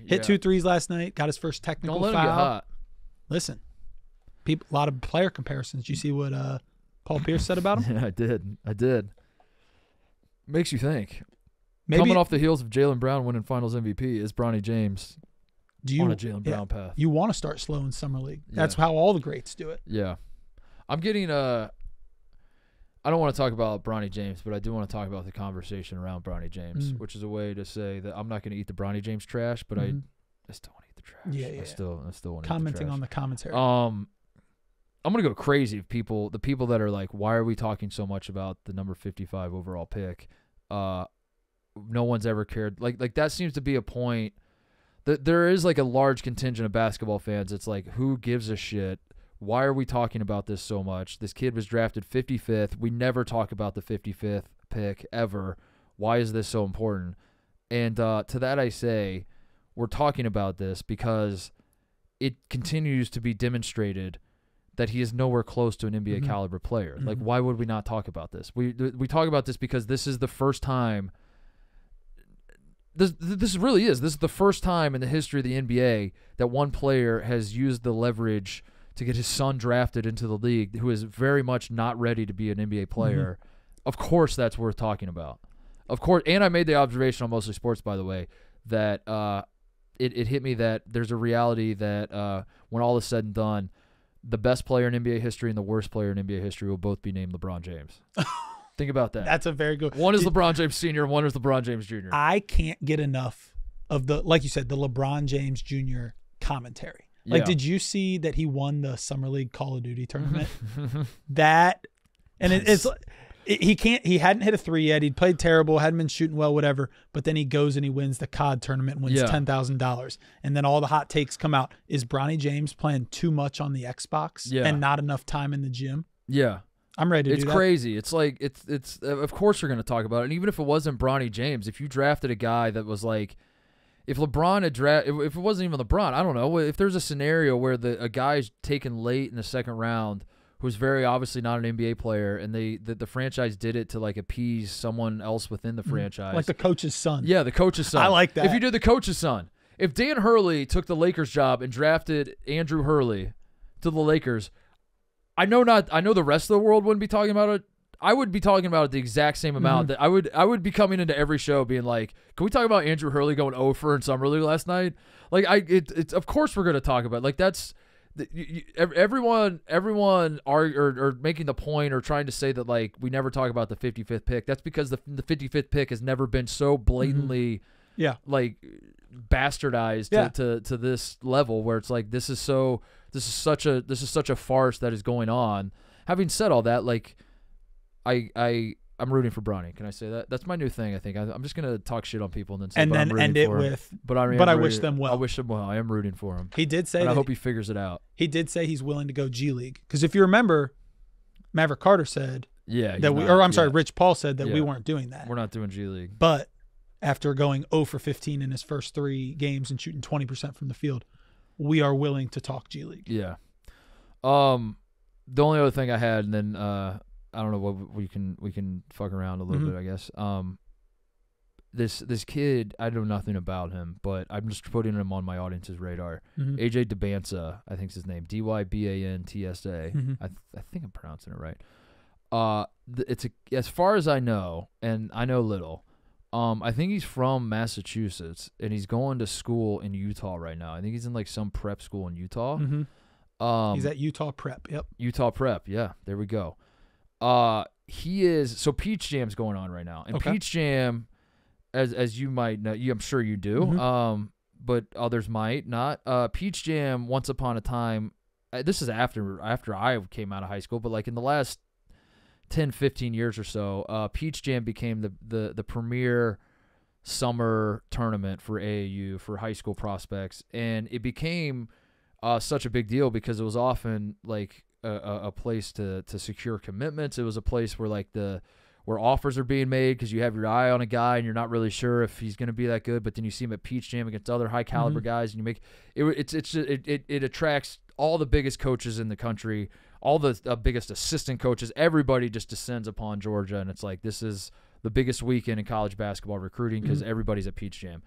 Hit 2 threes last night. Got his first technical foul. Don't let him get hot. Listen, a lot of player comparisons. Did you see what Paul Pierce said about him? Yeah, I did. Makes you think. Maybe, coming off the heels of Jaylen Brown winning Finals MVP is Bronny James on a Jaylen Brown path. You want to start slow in Summer League. That's how all the greats do it. Yeah. I'm getting I don't want to talk about Bronny James, but I do want to talk about the conversation around Bronny James, which is a way to say that I'm not going to eat the Bronny James trash, but I still want to eat the trash. Yeah. I still want to eat the trash. Commenting on the commentary. I'm going to go crazy if the people that are like, why are we talking so much about the number 55 overall pick? No one's ever cared. Like that seems to be a point that there is like a large contingent of basketball fans. It's like, who gives a shit? Why are we talking about this so much? This kid was drafted 55th. We never talk about the 55th pick ever. Why is this so important? And to that I say, we're talking about this because it continues to be demonstrated that he is nowhere close to an NBA caliber player. Like, why would we not talk about this? We talk about this because this is the first time. This really is. This is the first time in the history of the NBA that one player has used the leverage to get his son drafted into the league, who is very much not ready to be an NBA player. Of course, that's worth talking about. Of course, and I made the observation on Mostly Sports, by the way, that it hit me that there's a reality that when all is said and done, the best player in NBA history and the worst player in NBA history will both be named LeBron James. Think about that. That's a very good one. Is LeBron James Sr., one is LeBron James Jr. I can't get enough of like you said, the LeBron James Jr. commentary. Like, did you see that he won the Summer League Call of Duty tournament? He hadn't hit a 3 yet. He'd played terrible, hadn't been shooting well, whatever. But then he goes and he wins the COD tournament and wins $10,000. And then all the hot takes come out. Is Bronny James playing too much on the Xbox and not enough time in the gym? Yeah. I'm ready to do that. It's crazy. It's like, it's of course we're going to talk about it. And even if it wasn't Bronny James, if you drafted a guy that was like, if LeBron had if it wasn't even LeBron, I don't know. If there's a scenario where a guy's taken late in the second round who's very obviously not an NBA player, and the franchise did it to like appease someone else within the franchise. Like the coach's son. Yeah, the coach's son. I like that. If you did the coach's son. If Dan Hurley took the Lakers job and drafted Andrew Hurley to the Lakers, I know the rest of the world wouldn't be talking about it. I would be talking about it the exact same amount. That I would be coming into every show being like, can we talk about Andrew Hurley going 0 for in Summer League last night? Like, it's of course we're going to talk about it. Like, that's everyone are making the point or trying to say that like we never talk about the 55th pick. That's because the 55th pick has never been so blatantly like bastardized to this level where it's like this is such a farce that is going on. Having said all that, like I'm rooting for Bronny. Can I say that? That's my new thing. I think I'm just gonna talk shit on people and then say, and then end it with. But I wish them well. I wish him well. I am rooting for him. He did say. And I hope he figures it out. He did say he's willing to go G League because if you remember, Maverick Carter said Rich Paul said that we weren't doing that. We're not doing G League. But after going 0 for 15 in his first 3 games and shooting 20% from the field, we are willing to talk G League. Yeah. The only other thing I had, and then I don't know what we can fuck around a little bit, I guess. This kid, I know nothing about him, but I'm just putting him on my audience's radar. AJ Dybantsa, I think is his name. Dybantsa. I think I'm pronouncing it right. As far as I know, and I know little, I think he's from Massachusetts and he's going to school in Utah right now. I think he's in like some prep school in Utah. He's at Utah Prep. Yep. Utah Prep. Yeah, there we go. He is so Peach Jam's going on right now, and Peach Jam, as you might know, I'm sure you do, but others might not. Peach Jam, once upon a time, this is after I came out of high school, but like in the last 10, 15 years or so, Peach Jam became the premier summer tournament for AAU for high school prospects, and it became such a big deal because it was often like a place to secure commitments. It was a place where where offers are being made because you have your eye on a guy and you're not really sure if he's going to be that good, but then you see him at Peach Jam against other high caliber guys, and you make it attracts all the biggest coaches in the country, all the biggest assistant coaches. Everybody just descends upon Georgia, and it's like this is the biggest weekend in college basketball recruiting because everybody's at Peach Jam.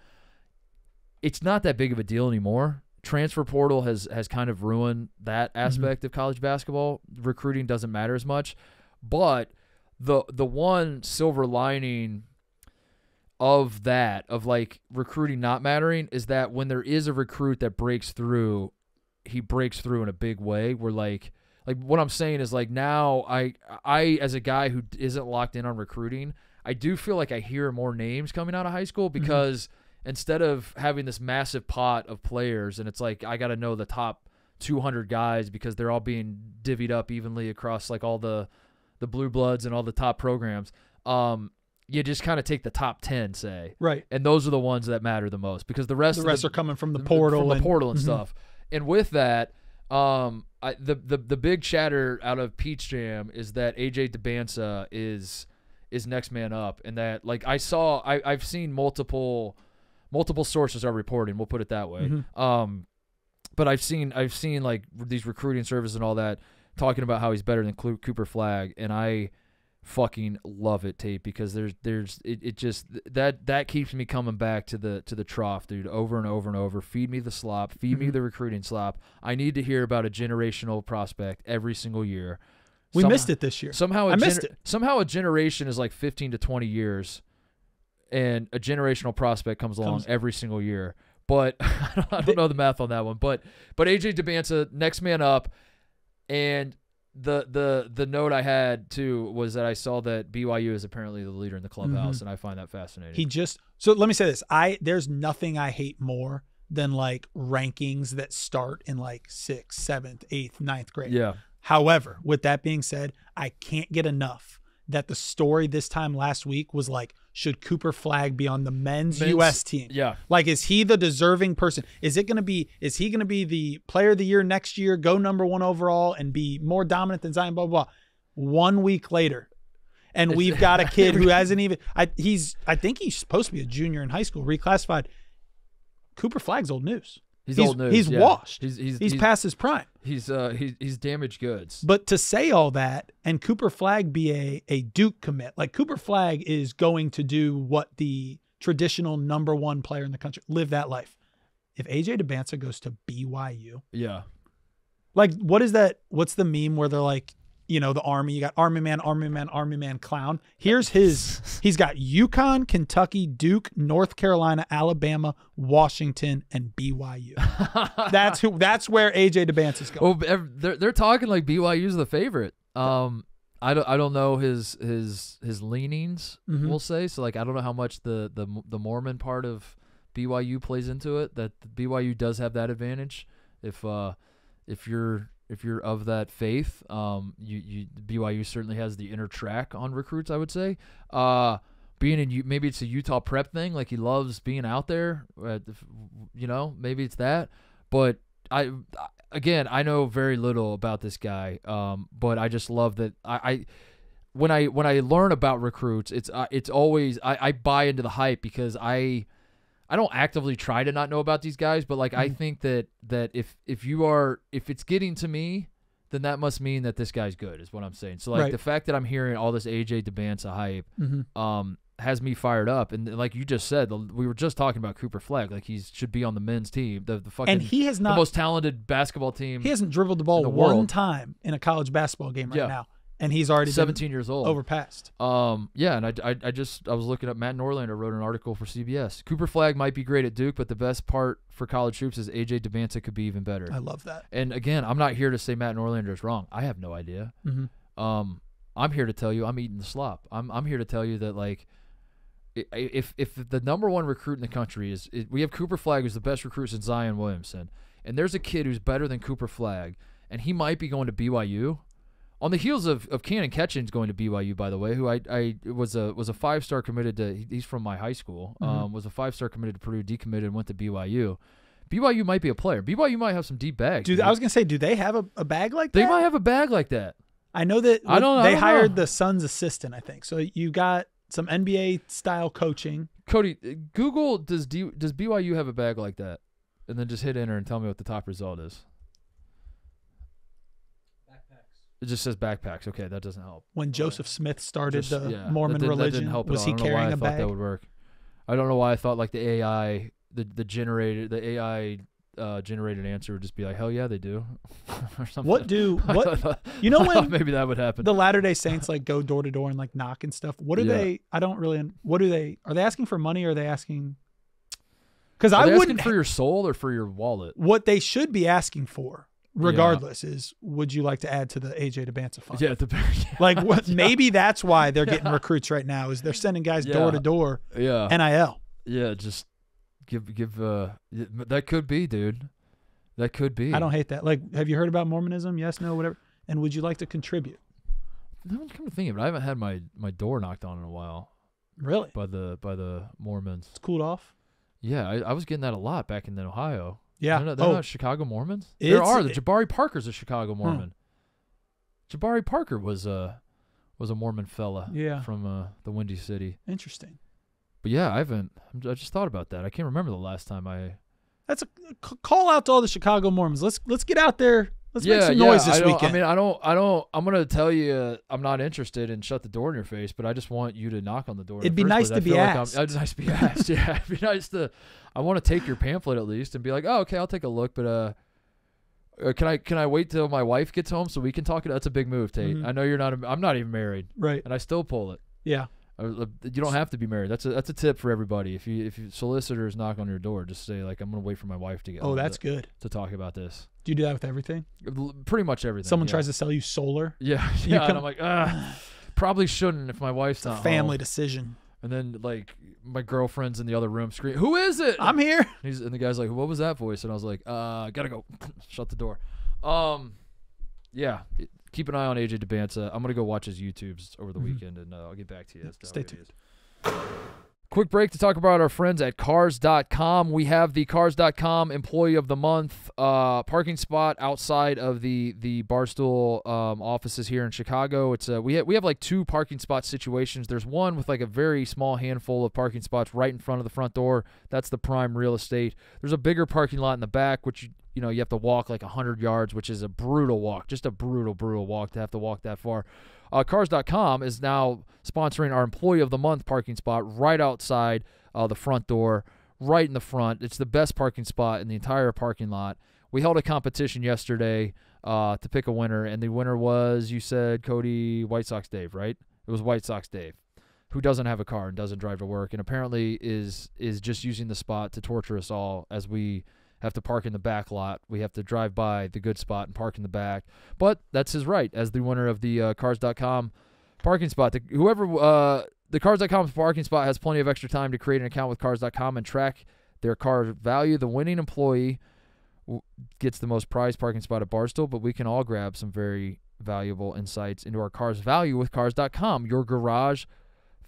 It's not that big of a deal anymore. Transfer portal has kind of ruined that aspect of college basketball. Recruiting doesn't matter as much, but the one silver lining of that, of like recruiting not mattering, is that when there is a recruit that breaks through, he breaks through in a big way. Where like what I'm saying is like now I as a guy who isn't locked in on recruiting, I do feel like I hear more names coming out of high school because instead of having this massive pot of players and it's like I got to know the top 200 guys because they're all being divvied up evenly across like all the blue bloods and all the top programs, you just kind of take the top 10, say. Right. And those are the ones that matter the most because the rest are coming from the portal and stuff. And with that, the big chatter out of Peach Jam is that AJ Dybantsa is next man up, and that like I've seen multiple sources are reporting. We'll put it that way. But I've seen like these recruiting services and all that talking about how he's better than Cooper Flagg, and I fucking love it, Tate, because it just that keeps me coming back to the trough, dude, over and over and over. Feed me the slop, feed me the recruiting slop. I need to hear about a generational prospect every single year. We missed it this year. Somehow Somehow a generation is like 15 to 20 years, and a generational prospect comes along every single year. But I don't know the math on that one. But AJ Dybantsa, next man up. And the note I had too was that I saw that BYU is apparently the leader in the clubhouse, and I find that fascinating. So let me say this: there's nothing I hate more than like rankings that start in like 6th, 7th, 8th, 9th grade. Yeah. However, with that being said, I can't get enough that the story this time last week was like, should Cooper Flagg be on the men's U.S. team? Yeah. Like, is he the deserving person? Is he going to be the player of the year next year, go #1 overall, and be more dominant than Zion, blah, blah, blah. 1 week later, and we've got a kid who hasn't even I think he's supposed to be a junior in high school, reclassified. Cooper Flagg's old news. He's old news. He's washed. He's past his prime. He's damaged goods. But to say all that and Cooper Flagg be a Duke commit, like Cooper Flagg is going to do what the traditional #1 player in the country, live that life. If AJ Dybantsa goes to BYU, yeah, like what is that? What's the meme where they're like, you know, the Army, you got Army Man, clown. Here's he's got UConn, Kentucky, Duke, North Carolina, Alabama, Washington, and BYU. That's where AJ Dybantsa is going. Well, they're talking like BYU's the favorite. I don't know his leanings, we'll say. So like I don't know how much the Mormon part of BYU plays into it. That BYU does have that advantage. If you're of that faith, BYU certainly has the inner track on recruits, I would say. Being in, maybe it's a Utah prep thing, like he loves being out there, maybe it's that. But I know very little about this guy, but I just love that when I learn about recruits, it's always I buy into the hype because I don't actively try to not know about these guys, but like I think that if it's getting to me, then that must mean that this guy's good, is what I'm saying. So like the fact that I'm hearing all this AJ Dybantsa hype has me fired up. And like you just said, we were just talking about Cooper Flagg, like he should be on the men's team, the fucking, and he has not, the most talented basketball team. He hasn't dribbled the ball one time in a college basketball game right now. And he's already 17 years old. Overpassed. Yeah, and I was looking up, Matt Norlander wrote an article for CBS. Cooper Flagg might be great at Duke, but the best part for college hoops is AJ Dybantsa could be even better. I love that. And again, I'm not here to say Matt Norlander is wrong. I have no idea. I'm here to tell you I'm eating the slop. I'm here to tell you that like if the #1 recruit in the country we have Cooper Flagg, who's the best recruit since Zion Williamson, and there's a kid who's better than Cooper Flagg, and he might be going to BYU. On the heels of Cannon Ketchin's going to BYU, by the way, who I was a 5-star committed to. He's from my high school. Was a 5-star committed to Purdue, decommitted, and went to BYU. BYU might be a player. BYU might have some deep bags. I was gonna say, do they have a bag like that? They might have a bag like that. I know that I don't hired know. the Suns assistant, I think. So you got some NBA style coaching. Cody, Google does BYU have a bag like that, and then just hit enter and tell me what the top result is. It just says backpacks. Okay, that doesn't help. When Joseph Smith started the Mormon religion, that didn't help was he at all. carrying I a don't know why I bag? thought that would work. I don't know why I thought like the AI, the AI generated answer would just be like, hell yeah, they do. Or something. You know when maybe that would happen. the Latter-day Saints like go door to door and like knock and stuff. What do they? I don't really. What do they? Are they asking for money or are they asking? Because I wouldn't asking for your soul or for your wallet. What they should be asking for, regardless, is would you like to add to the AJ Dybantsa fund? Yeah, like what? Maybe that's why they're getting recruits right now. Is they're sending guys door to door. Yeah. NIL. Yeah, just give. That could be, dude. That could be. I don't hate that. Like, have you heard about Mormonism? Yes, no, whatever. And would you like to contribute? I'm come to think of it, I haven't had my door knocked on in a while. Really? By the Mormons. It's cooled off. Yeah, I was getting that a lot back in Ohio. Yeah. They're not Chicago Mormons? There are. The Jabari Parker's a Chicago Mormon. Jabari Parker was a Mormon fella from the Windy City. Interesting. But yeah, I just thought about that. I can't remember the last time I... That's a call out to all the Chicago Mormons. Let's get out there. Let's make some noise this weekend. I mean, I'm going to tell you I'm not interested and shut the door in your face, but I just want you to knock on the door. It'd be nice to be asked. It'd be nice to be asked. Yeah, it'd be nice to. I want to take your pamphlet at least and be like, oh, okay, I'll take a look, but can I wait till my wife gets home so we can talk? That's a big move, Tate. Mm-hmm. I know you're not. I'm not even married, right? And I still pull it. Yeah. You don't have to be married. That's a tip for everybody. If you solicitors knock on your door, just say like, I'm gonna wait for my wife to get home. Oh, that's good to talk about this. Do you do that with everything? Pretty much everything. Someone tries to sell you solar. Yeah, and I'm like, probably shouldn't if my wife's not family home. Decision. And then like my girlfriend's in the other room screaming, "Who is it? I'm here." And the guy's like, "What was that voice?" And I was like, "Gotta go." Shut the door. Yeah. Keep an eye on AJ Dybantsa. I'm gonna go watch his YouTubes over the weekend, and I'll get back to you. Stay tuned. Quick break to talk about our friends at Cars.com. We have the Cars.com Employee of the Month parking spot outside of the Barstool offices here in Chicago. It's we have like 2 parking spot situations. There's one with like a very small handful of parking spots right in front of the front door. That's the prime real estate. There's a bigger parking lot in the back, which you have to walk like 100 yards, which is a brutal walk, just a brutal walk to have to walk that far. Cars.com is now sponsoring our Employee of the Month parking spot right outside the front door, right in the front. It's the best parking spot in the entire parking lot. We held a competition yesterday to pick a winner, and the winner was, you said, Cody, White Sox Dave, right? It was White Sox Dave, who doesn't have a car and doesn't drive to work, and apparently is just using the spot to torture us all as we have to park in the back lot. We have to drive by the good spot and park in the back. But that's his right as the winner of the Cars.com parking spot. The Cars.com parking spot has plenty of extra time to create an account with Cars.com and track their car value. The winning employee gets the most prized parking spot at Barstool, but we can all grab some very valuable insights into our car's value with Cars.com, your garage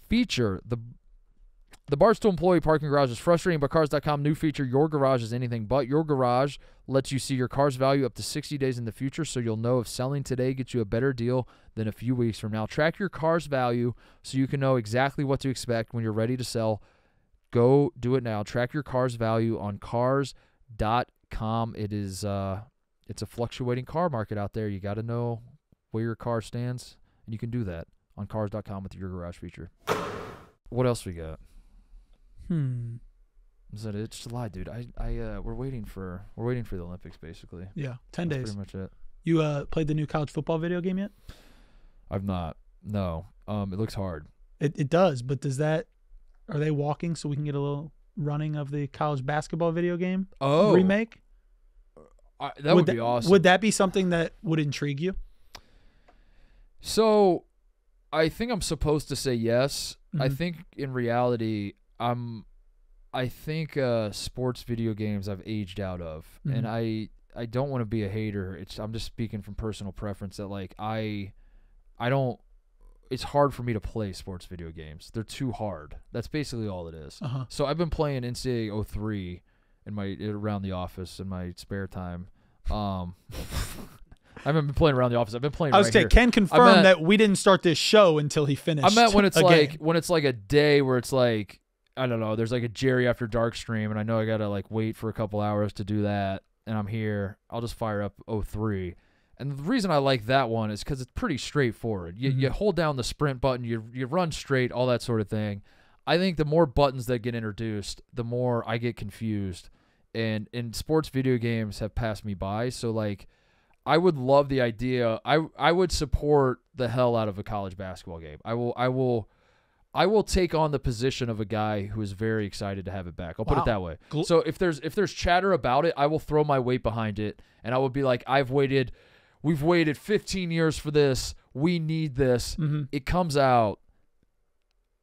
feature. The Barstool employee parking garage is frustrating, but Cars.com new feature, Your Garage is anything but. Your Garage lets you see your car's value up to 60 days in the future, so you'll know if selling today gets you a better deal than a few weeks from now. Track your car's value so you can know exactly what to expect when you're ready to sell. Go do it now. Track your car's value on Cars.com. It is it's a fluctuating car market out there. You got to know where your car stands, and you can do that on Cars.com with Your Garage feature. What else we got? Is that it? It's July, dude. We're waiting for the Olympics, basically. Yeah, 10 days. Pretty much it. You played the new college football video game yet? I've not. No. It looks hard. It does, but are they walking so we can get a little running of the college basketball video game remake? That would be awesome. Would that be something that would intrigue you? So, I think I'm supposed to say yes. Mm-hmm. I think in reality, I think sports video games I've aged out of, and I don't want to be a hater. I'm just speaking from personal preference that like I don't. It's hard for me to play sports video games. They're too hard. That's basically all it is. So I've been playing NCAA 03 around the office in my spare time. I haven't been playing around the office. I've been playing. I was right saying, here. Ken confirmed that we didn't start this show until he finished. I meant when it's like a day where it's like, I don't know, there's like a Jerry After Dark stream, and I know I gotta like wait for a couple hours to do that, and I'm here. I'll just fire up 03. And the reason I like that one is because it's pretty straightforward. You hold down the sprint button, you run straight, all that sort of thing. I think the more buttons that get introduced, the more I get confused. And sports video games have passed me by. So like, I would love the idea. I would support the hell out of a college basketball game. I will take on the position of a guy who is very excited to have it back. I'll put it that way. So if there's chatter about it, I will throw my weight behind it, and I will be like, we've waited 15 years for this. We need this. It comes out.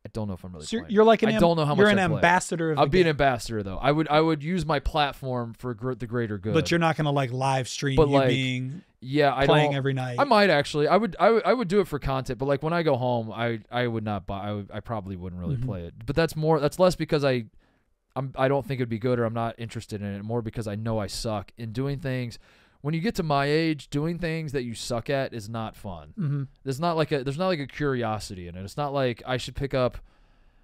I don't know if I'm really playing. You're like I don't know how much you're an ambassador of the I'll be game. an ambassador though. I would use my platform for the greater good. But you're not going to like live stream being playing every night. I might actually. I would do it for content, but like when I go home, I would not buy. I probably wouldn't really play it. But that's less because I don't think it'd be good or I'm not interested in it. More because I know I suck in doing things. When you get to my age, doing things that you suck at is not fun. There's not like a curiosity in it. It's not like I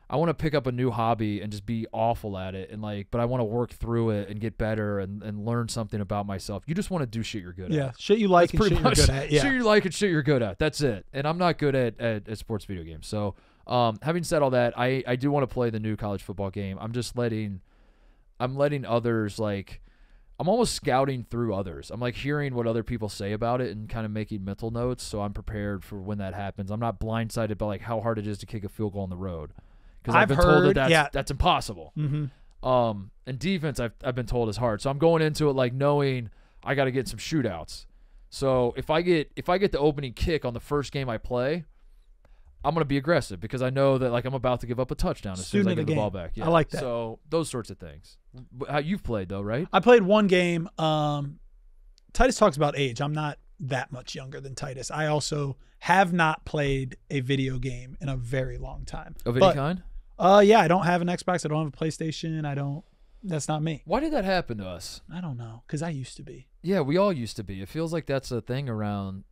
want to pick up a new hobby and just be awful at it but I want to work through it and get better and learn something about myself. You just want to do shit you're good at. Yeah, shit you like and shit you're good at. Yeah. Shit you like and shit you're good at. That's it. And I'm not good at sports video games. So having said all that, I do want to play the new college football game. I'm letting others like. I'm almost scouting through others. I'm like hearing what other people say about it and kind of making mental notes so I'm prepared for when that happens. I'm not blindsided by like how hard it is to kick a field goal on the road because I've been told that's impossible. And defense I've been told is hard. So I'm going into it like knowing I got to get some shootouts. So if I get the opening kick on the first game I play, I'm going to be aggressive because I know that like I'm about to give up a touchdown as soon as I get the ball back. Yeah. I like that. So those sorts of things. How you've played though, right? I played one game. Titus talks about age. I'm not that much younger than Titus. I also have not played a video game in a very long time. Of any kind? Yeah, I don't have an Xbox. I don't have a PlayStation. That's not me. Why did that happen to us? I don't know. Because I used to be. Yeah, we all used to be. It feels like that's a thing around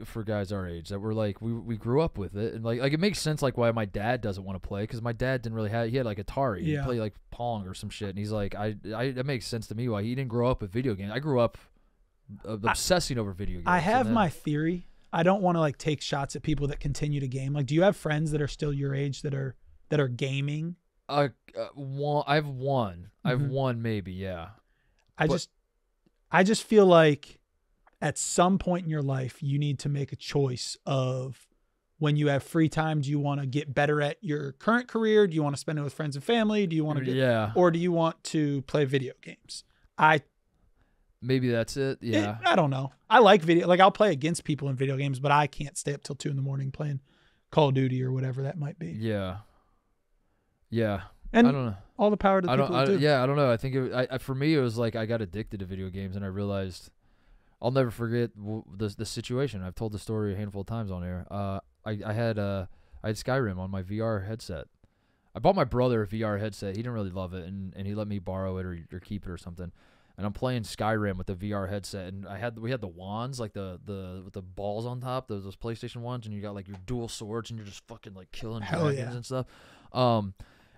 for guys our age that we're like we grew up with it and like it makes sense like why my dad doesn't want to play because my dad didn't really he had like Atari. He'd play like Pong or some shit and he's like that makes sense to me why he didn't grow up with video games. I grew up obsessing over video games. I have my theory. I don't want to like take shots at people that continue to game. Like, do you have friends that are still your age that are gaming? I've one maybe. Yeah. I just feel like at some point in your life, you need to make a choice of when you have free time. Do you want to get better at your current career? Do you want to spend it with friends and family? Do you want to or do you want to play video games? Maybe that's it. Yeah. I don't know. I like video. Like I'll play against people in video games, but I can't stay up till 2 a.m. playing Call of Duty or whatever that might be. Yeah. Yeah. And I don't know. All the power to the people who do. Yeah, I don't know. I think for me, it was like I got addicted to video games, and I realized I'll never forget the situation. I've told the story a handful of times on air. I had Skyrim on my VR headset. I bought my brother a VR headset. He didn't really love it, and he let me borrow it or keep it or something. And I'm playing Skyrim with the VR headset, and we had the wands, like the with the balls on top, those PlayStation ones, and you got like your dual swords, and you're just fucking like killing dragons and stuff.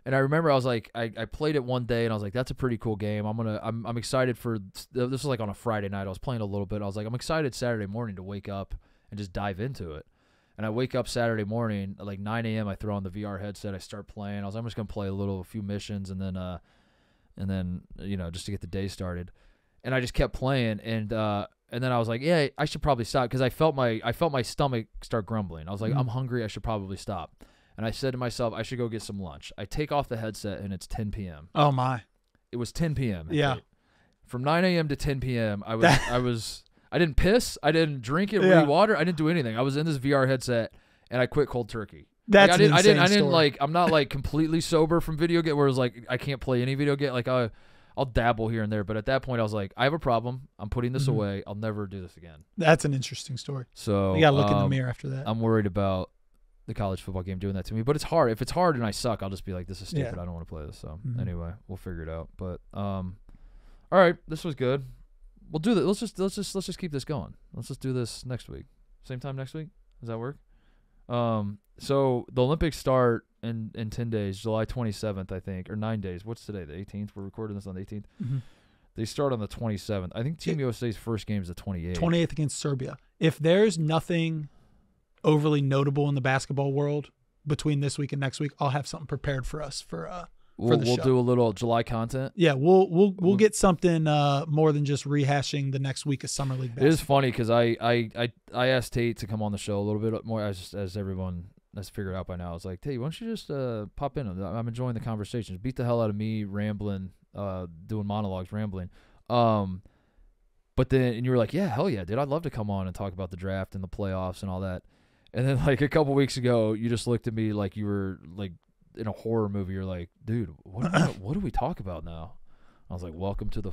And I remember I was like, I played it one day, and I was like, that's a pretty cool game. I'm exciid for this was like on a Friday night. I was playing a little bit. I was like, I'm excited Saturday morning to wake up and just dive into it. And I wake up Saturday morning at like 9 a.m. I throw on the VR headset. I start playing. I was like, I'm just gonna play a few missions, and then just to get the day started. And I just kept playing, and then I was like, yeah, I should probably stop because I felt my stomach start grumbling. I was like, I'm hungry. I should probably stop. And I said to myself, I should go get some lunch. I take off the headset, and it's 10 p.m. Oh my! It was 10 p.m. Yeah. From 9 a.m. to 10 p.m. I didn't piss. I didn't drink it. Read water. I didn't do anything. I was in this VR headset, and I quit cold turkey. That's like, I didn't like. I'm not like completely sober from video game. Where it's like I can't play any video game. Like I'll dabble here and there. But at that point, I was like, I have a problem. I'm putting this away. I'll never do this again. That's an interesting story. So you gotta look in the mirror after that. I'm worried about the college football game doing that to me, but it's hard. If it's hard and I suck, I'll just be like, this is stupid. I don't want to play this. So anyway, we'll figure it out. But all right, this was good. We'll do that. Let's just keep this going. Let's just do this next week. Same time next week. Does that work? So the Olympics start in 10 days, July 27th, I think, or 9 days. What's today? The 18th. We're recording this on the 18th. Mm-hmm. They start on the 27th. I think Team USA's first game is the 28th. 28th against Serbia. If there's nothing overly notable in the basketball world between this week and next week, I'll have something prepared for us for the we'll show. Do a little July content. Yeah, we'll get something more than just rehashing the next week of Summer League basketball. It is funny because I asked Tate to come on the show a little bit more as everyone has figured out by now. I was like, Tate, why don't you just pop in? I'm enjoying the conversations. Beat the hell out of me rambling, doing monologues, rambling. But then and you were like, yeah, hell yeah, dude, I'd love to come on and talk about the draft and the playoffs and all that. And then like a couple weeks ago, you just looked at me like you were like in a horror movie. You're like, dude, what do we talk about now? I was like, welcome to the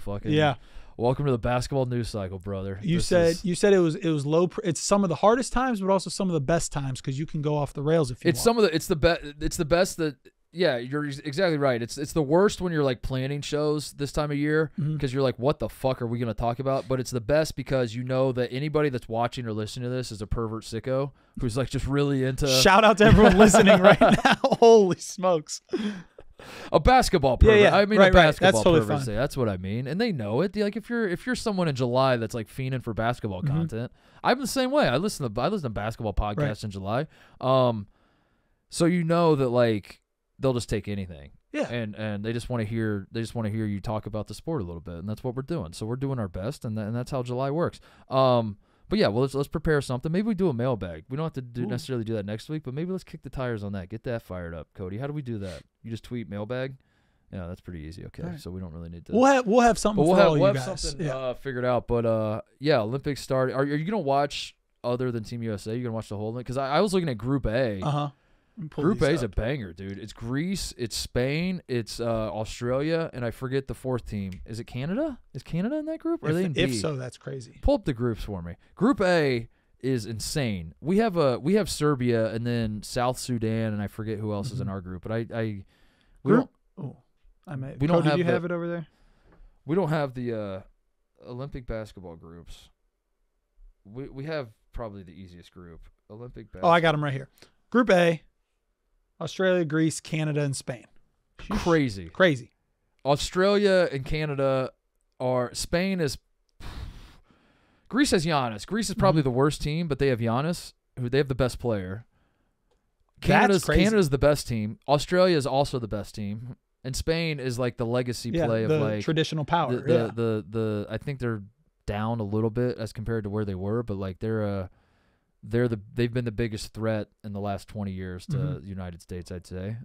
welcome to the basketball news cycle, brother. You said it was low. It's some of the hardest times, but also some of the best times because you can go off the rails if you want. It's the best that. Yeah, you're exactly right. It's the worst when you're like planning shows this time of year because you're like, what the fuck are we going to talk about? But it's the best because you know that anybody that's watching or listening to this is a pervert sicko who's like just really into. Shout out to everyone listening right now. Holy smokes. A basketball pervert. Yeah. I mean, right, a basketball That's totally pervert. fine. That's what I mean. And they know it. Like if you're someone in July that's like fiending for basketball content, I'm the same way. I listen to basketball podcasts in July. So you know that like they'll just take anything. Yeah. And they just want to hear you talk about the sport a little bit, and that's what we're doing. So we're doing our best, and that's how July works. But yeah, well, let's prepare something. Maybe we do a mailbag. We don't have to necessarily do that next week, but maybe let's kick the tires on that. Get that fired up, Cody. How do we do that? You just tweet mailbag. Yeah, that's pretty easy. Okay, right. So we don't really need to. We'll have something for all you guys. We'll have something figured out. But yeah, Olympics start. Are you gonna watch other than Team USA? You gonna watch the whole thing? Because I was looking at Group A. Group A is a banger, dude. It's Greece, it's Spain, it's Australia, and I forget the fourth team. Is it Canada? Is Canada in that group? Or are they in B? If so, that's crazy. Pull up the groups for me. Group A is insane. We have Serbia and then South Sudan, and I forget who else is in our group. But we don't have it over there? We don't have the Olympic basketball groups. We have probably the easiest group. Olympic basketball. Oh, I got them right here. Group A. Australia, Greece, Canada, and Spain. Crazy. Australia and Canada are. Spain is. Greece has Giannis. Greece is probably the worst team, but they have Giannis, who they have the best player. Canada's the best team. Australia is also the best team, and Spain is like the legacy play of like traditional power. I think they're down a little bit as compared to where they were, but like they've been the biggest threat in the last 20 years to the United States, I'd say.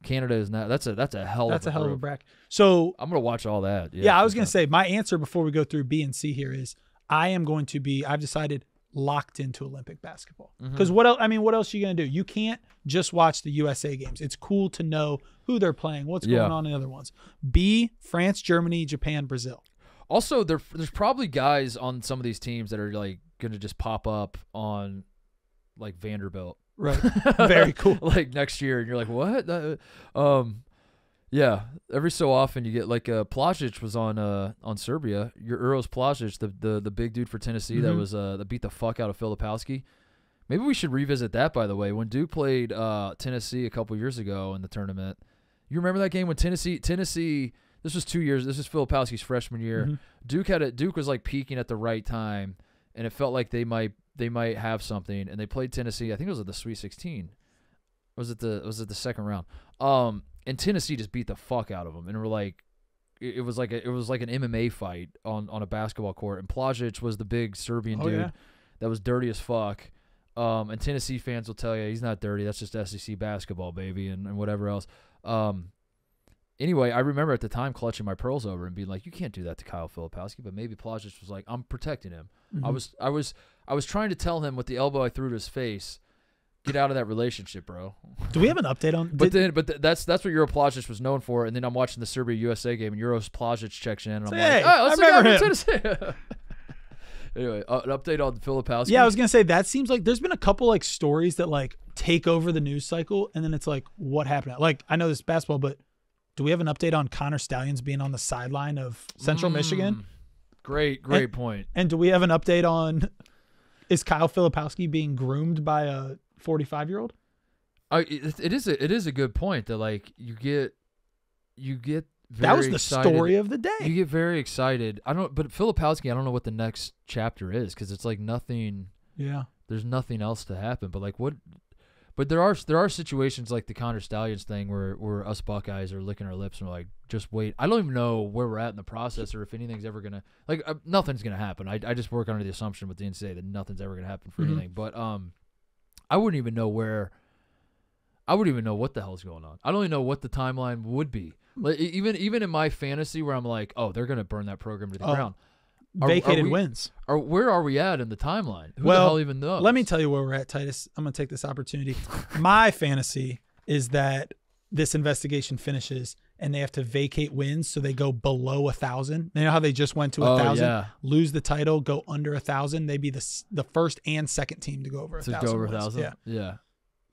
Canada is not. That's a hell of a bracket. So I'm gonna watch all that. Yeah, I was gonna say my answer before we go through B and C here is I've decided locked into Olympic basketball because what else? I mean, what else are you gonna do? You can't just watch the USA games. It's cool to know who they're playing, what's going on in the other ones. B, France, Germany, Japan, Brazil. Also, there's probably guys on some of these teams that are like going to just pop up on like Vanderbilt. Right. Very cool. Like next year, and you're like, what? Yeah. Every so often you get like Plazic was on Serbia. Your Uros Plazic, the big dude for Tennessee that beat the fuck out of Filipowski. Maybe we should revisit that, by the way. When Duke played Tennessee a couple years ago in the tournament, you remember that game when Tennessee this was 2 years. This is Filipowski's freshman year. Duke was like peaking at the right time, and it felt like they might have something. And they played Tennessee. I think it was at the Sweet 16. Was it the second round? And Tennessee just beat the fuck out of them, and we're like, it was like an MMA fight on a basketball court. And Plazic was the big Serbian dude that was dirty as fuck. And Tennessee fans will tell you he's not dirty. That's just SEC basketball, baby, and whatever else. Anyway, I remember at the time clutching my pearls over and being like, "You can't do that to Kyle Filipowski." But maybe Plazic was like, "I'm protecting him." I was trying to tell him with the elbow I threw to his face, "Get out of that relationship, bro." Do we have an update on? That's what Euro Plazic was known for. And then I'm watching the Serbia USA game, and Euro Plazic checks in, and I'm like, "Oh, let's remember him." Anyway, an update on Filipowski. Yeah, I was gonna say that seems like there's been a couple like stories that like take over the news cycle, and then it's like, what happened? Like I know this is basketball, but do we have an update on Connor Stallions being on the sideline of Central Michigan? Great point. And do we have an update on, is Kyle Filipowski being groomed by a 45-year-old? It is a good point that like you get very that was the excited. story of the day. You get very excited. But Filipowski, I don't know what the next chapter is because it's like nothing. Yeah. There's nothing else to happen. But like what? But there are situations like the Connor Stallions thing where us Buckeyes are licking our lips and we're like, just wait. I don't even know where we're at in the process or if anything's ever gonna nothing's gonna happen. I just work under the assumption with the NCAA that nothing's ever gonna happen for anything. But I wouldn't even know what the hell's going on. I don't even know what the timeline would be. Like, even in my fantasy where I'm like, oh, they're gonna burn that program to the ground. Vacated wins. Where are we at in the timeline? Who the hell even knows? Let me tell you where we're at, Titus. I'm going to take this opportunity. My fantasy is that this investigation finishes and they have to vacate wins so they go below 1,000. You know how they just went to 1,000, yeah. lose the title, go under 1,000. They'd be the first and second team to go over 1,000. To go over 1,000? Yeah.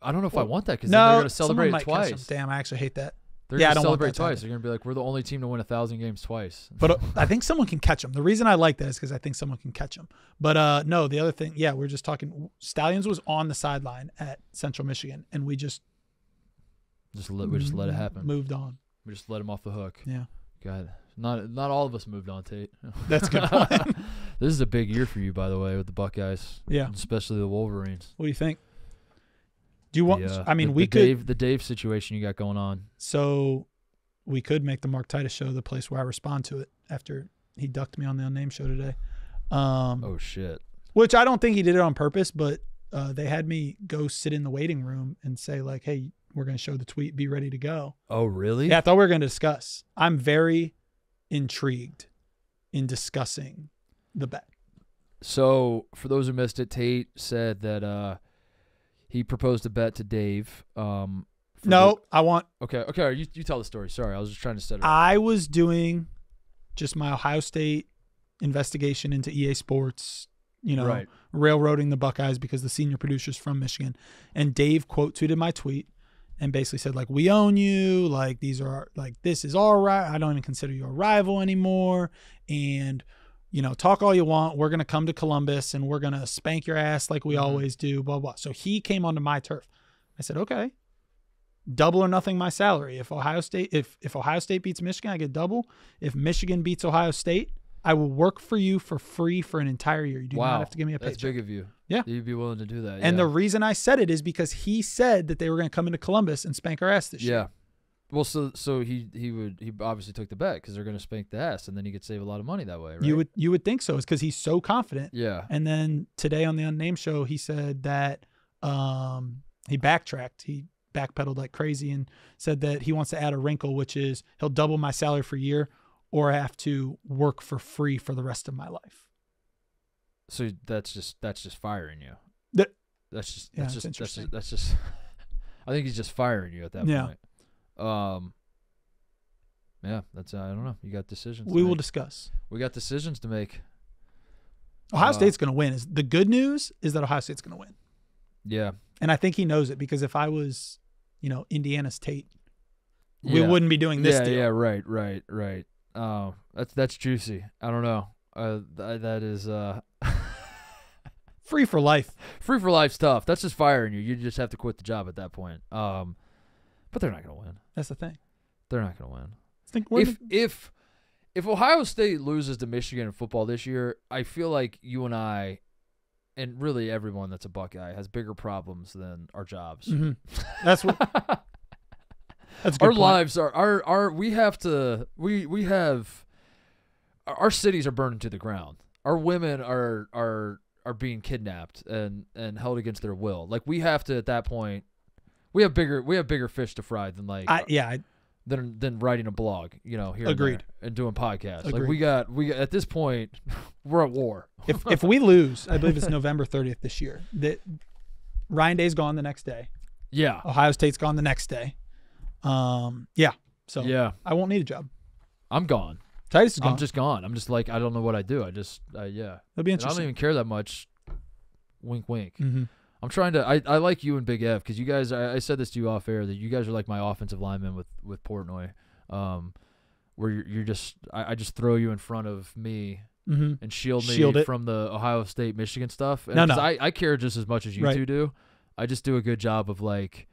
I don't know if I want that because no, then they're going to celebrate it twice. Damn, I actually hate that. They're going to celebrate twice. They're going to be like, we're the only team to win 1,000 games twice. But I think someone can catch them. The reason I like that is because I think someone can catch them. But no, the other thing, we're just talking. Stallions was on the sideline at Central Michigan, and we just let it happen. Moved on. We just let him off the hook. Yeah. God, not all of us moved on, Tate. That's a good point. This is a big year for you, by the way, with the Buckeyes. Yeah. Especially the Wolverines. What do you think? Do you want? The Dave situation you got going on. So we could make the Mark Titus show the place where I respond to it after he ducked me on the Unnamed show today. Oh shit! Which I don't think he did it on purpose, but they had me go sit in the waiting room and say like, "Hey, we're going to show the tweet. Be ready to go." Oh really? Yeah, I thought we were going to discuss. I'm very intrigued in discussing the bet. So for those who missed it, Tate said that he proposed a bet to Dave. I want. Okay. You tell the story. Sorry, I was just trying to set it up. I was doing just my Ohio State investigation into EA Sports, right. Railroading the Buckeyes because the senior producer's from Michigan. And Dave quote tweeted my tweet and basically said, like, we own you. Like, this is all right. I don't even consider you a rival anymore. And, talk all you want. We're going to come to Columbus and we're going to spank your ass like we always do, blah, blah. So he came onto my turf. I said, okay, double or nothing my salary. If Ohio State beats Michigan, I get double. If Michigan beats Ohio State, I will work for you for free for an entire year. You do not have to give me a paycheck. That's big of you. Yeah. You'd be willing to do that. And the reason I said it is because he said that they were going to come into Columbus and spank our ass this year. Yeah. Well, so he obviously took the bet because they're going to spank the ass, and then he could save a lot of money that way, right? You would think so. It's because he's so confident. Yeah. And then today on the Unnamed show, he said that he backtracked. He backpedaled like crazy and said that he wants to add a wrinkle, which is he'll double my salary for a year, or I have to work for free for the rest of my life. So that's just firing you. That's just I think he's just firing you at that point. Yeah, that's I don't know. You got decisions. We will discuss. We got decisions to make. Ohio State's going to win. The good news is that Ohio State's going to win. Yeah. And I think he knows it because if I was, Indiana's Tate, we wouldn't be doing this deal. Yeah, right. That's juicy. I don't know. That is free for life. Free for life's tough. That's just firing you. You just have to quit the job at that point. But they're not going to win. That's the thing. They're not going to win. If Ohio State loses to Michigan in football this year, I feel like you and I, and really everyone that's a Buckeye, has bigger problems than our jobs. Mm-hmm. That's what. That's a good our point. Lives are our cities are burning to the ground. Our women are being kidnapped and held against their will. Like we have to at that point. We have bigger fish to fry than than writing a blog, here Agreed. and doing podcasts. Agreed. Like we got at this point we're at war. If we lose, I believe it's November 30th this year. That Ryan Day's gone the next day. Yeah. Ohio State's gone the next day. Yeah. So yeah. I won't need a job. I'm gone. Titus is gone. I'm just gone. I'm just like I don't know what I do. I just yeah. It'll be interesting. And I don't even care that much. Wink, wink. Mm-hmm. I'm trying to. I like you and Big F because you guys. I said this to you off air that you guys are like my offensive lineman with Portnoy, where you're just. I just throw you in front of me and shield me from the Ohio State Michigan stuff. And No. I care just as much as you two do. I just do a good job of like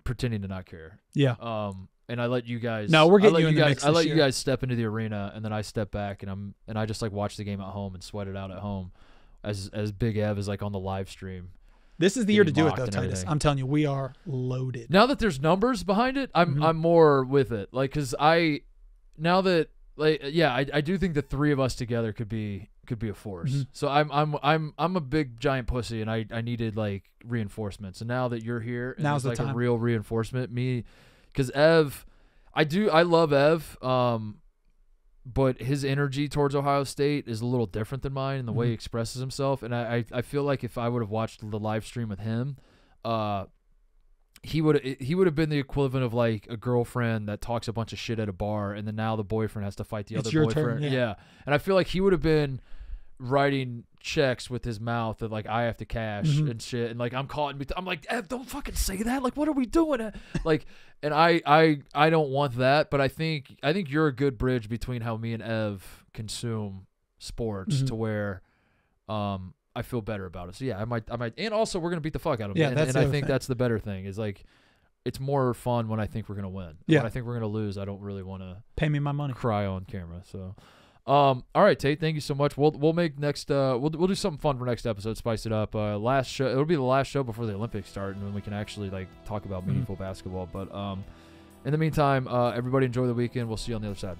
pretending to not care. Yeah. And I let you guys. No, we're getting you in the mix. I let you guys step into the arena, and then I step back, and I just like watch the game at home and sweat it out at home, as Big Ev is like on the live stream. This is the year to do it, though, Titus. I'm telling you, we are loaded. Now that there's numbers behind it, I'm more with it. Like, cause I do think the three of us together could be a force. So I'm a big giant pussy, and I needed like reinforcements. And now that you're here, and now's there's the like time. a real reinforcement. Because Ev, I love Ev. But his energy towards Ohio State is a little different than mine in the way he expresses himself. And I feel like if I would have watched the live stream with him, he would have been the equivalent of like a girlfriend that talks a bunch of shit at a bar, and then now the boyfriend has to fight the other boyfriend. Turn, yeah. And I feel like he would have been writing checks with his mouth that like I have to cash and shit, and like I'm like, Ev, don't fucking say that. Like, what are we doing? Like, and I don't want that, but I think you're a good bridge between how me and Ev consume sports to where I feel better about it. So yeah, I might, and also we're gonna beat the fuck out of him. Yeah, and I think that's the better thing is like, it's more fun when I think we're gonna win. Yeah. When I think we're gonna lose, I don't really want to pay me my money, cry on camera. So. All right, Tate. Thank you so much. We'll make next. We'll do something fun for next episode. Spice it up. Last show. It'll be the last show before the Olympics start, and then we can actually like talk about meaningful basketball. But in the meantime, everybody enjoy the weekend. We'll see you on the other side.